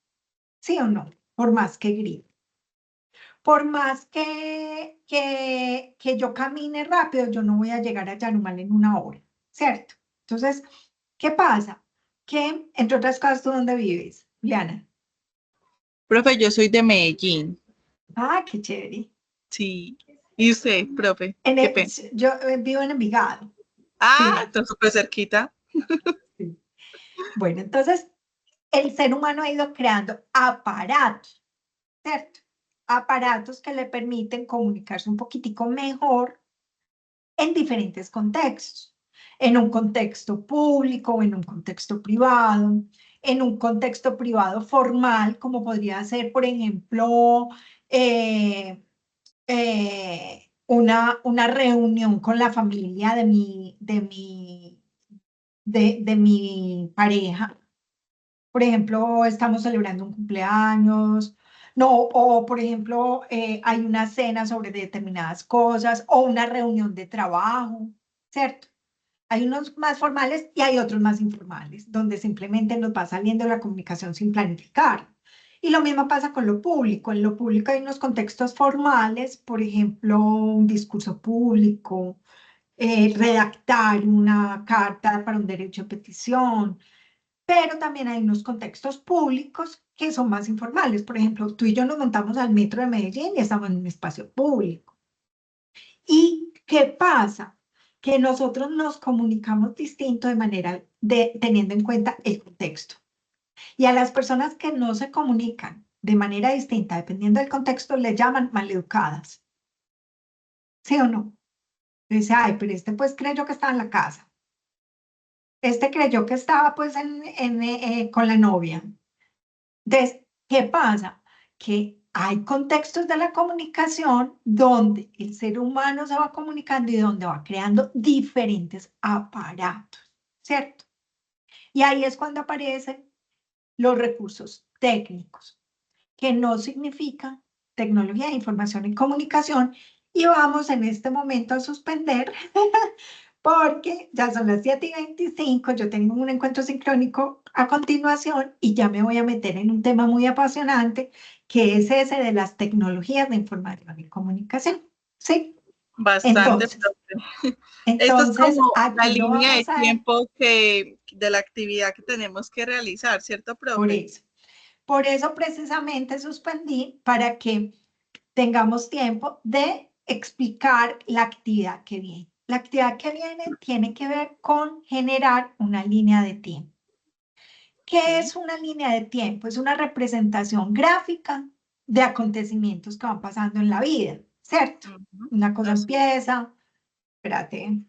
¿sí o no? Por más que grite. Por más que yo camine rápido, yo no voy a llegar a Yarumal en una hora, ¿cierto? Entonces, ¿qué pasa? Que, entre otras cosas, ¿tú dónde vives, Liana? Profe, yo soy de Medellín. Ah, qué chévere. Sí. ¿Y usted, profe? En Qué el- pena. yo vivo en Envigado. Ah, Sí, está súper cerquita. sí. Bueno, entonces, el ser humano ha ido creando aparatos, ¿cierto? Aparatos que le permiten comunicarse un poquitico mejor en diferentes contextos. En un contexto público, en un contexto privado, en un contexto privado formal, como podría ser, por ejemplo, eh, una reunión con la familia de mi pareja. Por ejemplo, estamos celebrando un cumpleaños, no, o por ejemplo, hay una cena sobre determinadas cosas o una reunión de trabajo, ¿cierto? Hay unos más formales y hay otros más informales, donde simplemente nos va saliendo la comunicación sin planificar. Y lo mismo pasa con lo público. En lo público hay unos contextos formales, por ejemplo, un discurso público, redactar una carta para un derecho de petición, pero también hay unos contextos públicos que son más informales. Por ejemplo, tú y yo nos montamos al metro de Medellín y estamos en un espacio público. ¿Y qué pasa? Que nosotros nos comunicamos distinto de manera de teniendo en cuenta el contexto. Y a las personas que no se comunican de manera distinta, dependiendo del contexto, le llaman maleducadas. ¿Sí o no? Dice, ay, pero este pues creyó que estaba en la casa. Este creyó que estaba pues con la novia. Entonces, ¿qué pasa? Que hay contextos de la comunicación donde el ser humano se va comunicando y donde va creando diferentes aparatos, ¿cierto? Y ahí es cuando aparecen los recursos técnicos, que no significa tecnología de información y comunicación. Y vamos en este momento a suspender porque ya son las 7:25, yo tengo un encuentro sincrónico a continuación y ya me voy a meter en un tema muy apasionante, que es ese de las tecnologías de información y comunicación. ¿Sí? Bastante, Entonces, profe. Esto es entonces como la aquí lo línea de vamos a ver tiempo que de la actividad que tenemos que realizar, ¿cierto, por profe? eso. Por eso precisamente suspendí para que tengamos tiempo de explicar la actividad que viene. La actividad que viene tiene que ver con generar una línea de tiempo. ¿Qué Sí. es una línea de tiempo? Es una representación gráfica de acontecimientos que van pasando en la vida, ¿cierto? Ujú. Una cosa Así. empieza, espérate,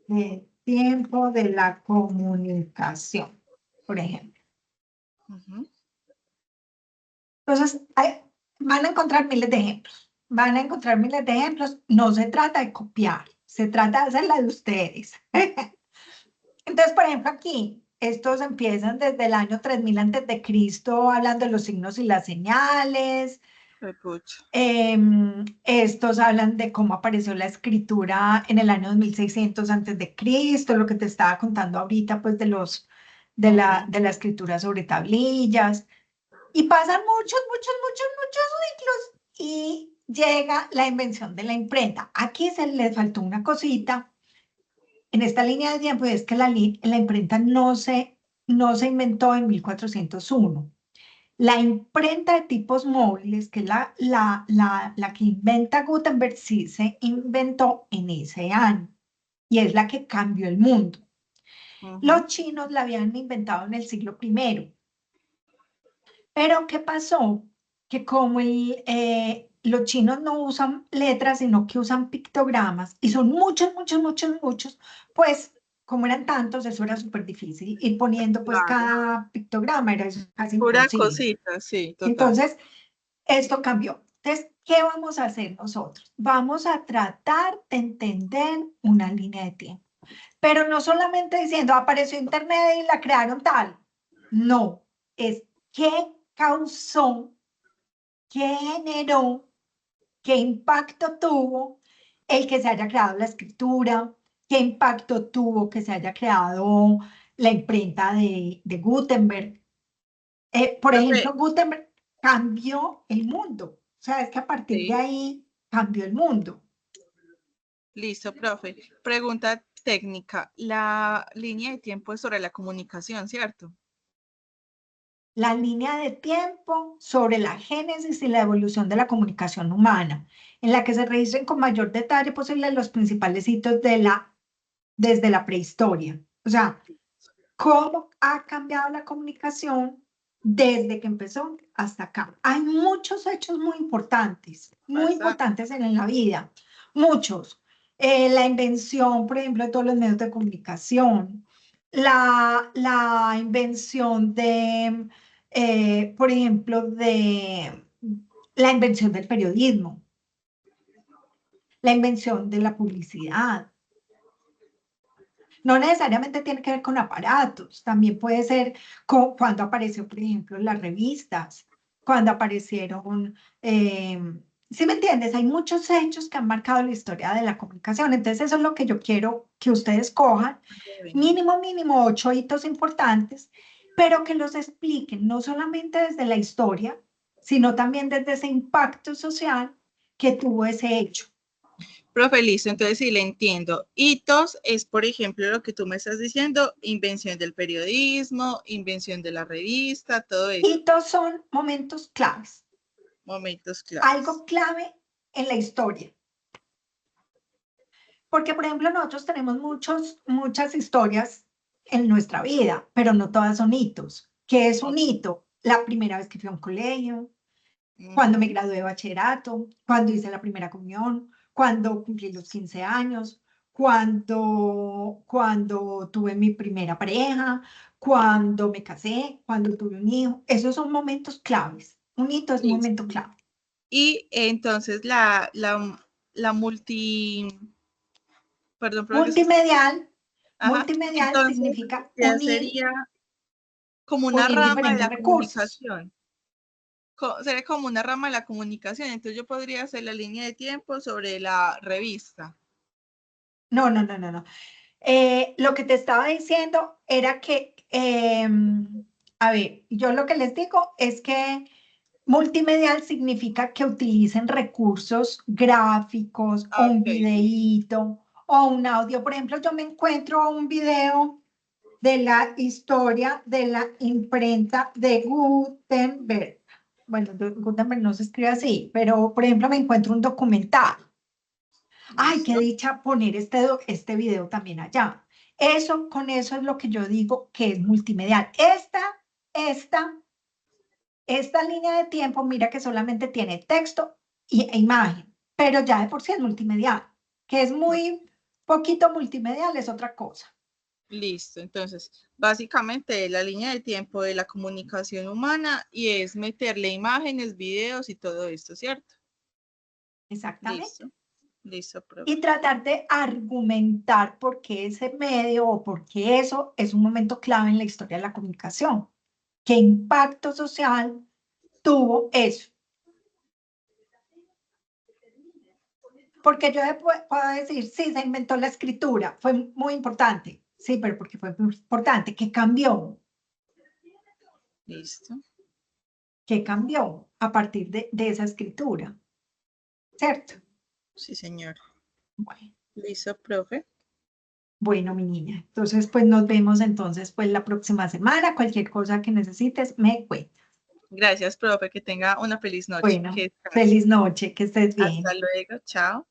de tiempo de la comunicación, por ejemplo. Ujú. Entonces, van a encontrar miles de ejemplos. Van a encontrar miles de ejemplos. No se trata de copiar, se trata de hacer la de ustedes. Entonces, por ejemplo, aquí, estos empiezan desde el año 3000 antes de Cristo, hablando de los signos y las señales. Pucha. Estos hablan de cómo apareció la escritura en el año 2600 antes de Cristo, lo que te estaba contando ahorita, pues de la escritura sobre tablillas. Y pasan muchos siglos y llega la invención de la imprenta. Aquí se les faltó una cosita en esta línea de tiempo, y es que la imprenta no se inventó en 1401. La imprenta de tipos móviles, que es la que inventa Gutenberg, sí se inventó en ese año y es la que cambió el mundo. Los chinos la habían inventado en el siglo I. Pero ¿qué pasó? Que como los chinos no usan letras, sino que usan pictogramas, y son muchos, pues como eran tantos, eso era súper difícil. Ir poniendo pues Claro. cada pictograma era casi Pura imposible. cosita, sí, total. Entonces, esto cambió. Entonces, ¿qué vamos a hacer nosotros? Vamos a tratar de entender una línea de tiempo. Pero no solamente diciendo, apareció Internet y la crearon tal. No, es qué causó, qué generó, qué impacto tuvo el que se haya creado la escritura, qué impacto tuvo que se haya creado la imprenta de Gutenberg. Por Profe, ejemplo, Gutenberg cambió el mundo. O sea, es que a partir de sí, ahí cambió el mundo. listo, profe. Pregunta técnica. La línea de tiempo es sobre la comunicación, ¿cierto? La línea de tiempo sobre la génesis y la evolución de la comunicación humana, en la que se registren con mayor detalle posible los principales hitos desde la prehistoria. O sea, cómo ha cambiado la comunicación desde que empezó hasta acá. Hay muchos hechos muy Bastante. importantes en la vida, muchos. La invención, por ejemplo, de todos los medios de comunicación, la invención por ejemplo, de la invención del periodismo, la invención de la publicidad. No necesariamente tiene que ver con aparatos, también puede ser cuando apareció, por ejemplo, las revistas, cuando aparecieron, ¿sí me entiendes? Hay muchos hechos que han marcado la historia de la comunicación, entonces eso es lo que yo quiero que ustedes cojan, Bueno, mínimo 8 hitos importantes, pero que los expliquen no solamente desde la historia, sino también desde ese impacto social que tuvo ese hecho. profe, listo, entonces sí le entiendo. Hitos es, por ejemplo, lo que tú me estás diciendo, invención del periodismo, invención de la revista, todo eso. Hitos son momentos claves, Momentos claves. algo clave en la historia. Porque, por ejemplo, nosotros tenemos muchas historias en nuestra vida, pero no todas son hitos. ¿Qué es un hito? La primera vez que fui a un colegio, cuando me gradué de bachillerato, cuando hice la primera comunión, cuando cumplí los 15 años, cuando tuve mi primera pareja, cuando me casé, cuando tuve un hijo. Esos son momentos claves. Un hito es un Listo. momento clave. Y entonces la multi, perdón, pero que Multimedial, ajá, multimedial entonces significa ya unir, sería como una unir rama de diferentes la recursos. comunicación. Sería como una rama de la comunicación. Entonces yo podría hacer la línea de tiempo sobre la revista. No. Lo que te estaba diciendo era que, a ver, yo lo que les digo es que multimedial significa que utilicen recursos gráficos o un Ok, videíto o un audio. Por ejemplo, yo me encuentro un video de la historia de la imprenta de Gutenberg. Bueno, Gutenberg no se escribe así, pero por ejemplo me encuentro un documental. Ay, qué listo. dicha poner este video también allá. Con eso es lo que yo digo que es multimedial. Esta, esta línea de tiempo, mira que solamente tiene texto e imagen, pero ya de por sí es multimedial, que es muy poquito multimedial, es otra cosa. Listo. Entonces, básicamente la línea de tiempo de la comunicación humana y es meterle imágenes, videos y todo esto, ¿cierto? Exactamente. Listo. Listo, profe. Y tratar de argumentar por qué ese medio o por qué eso es un momento clave en la historia de la comunicación. ¿Qué impacto social tuvo eso? Porque yo puedo decir, sí, se inventó la escritura, fue muy importante. Sí, pero porque fue muy importante. ¿Qué cambió? Listo. ¿Qué cambió a partir de esa escritura? ¿Cierto? Sí, señor. Bueno. Listo, profe. Bueno, mi niña, entonces pues nos vemos entonces pues la próxima semana. Cualquier cosa que necesites, me cuentas. Gracias, profe. Que tenga una feliz noche. Bueno, Que descanse. feliz noche, que estés Hasta bien. luego. Chao.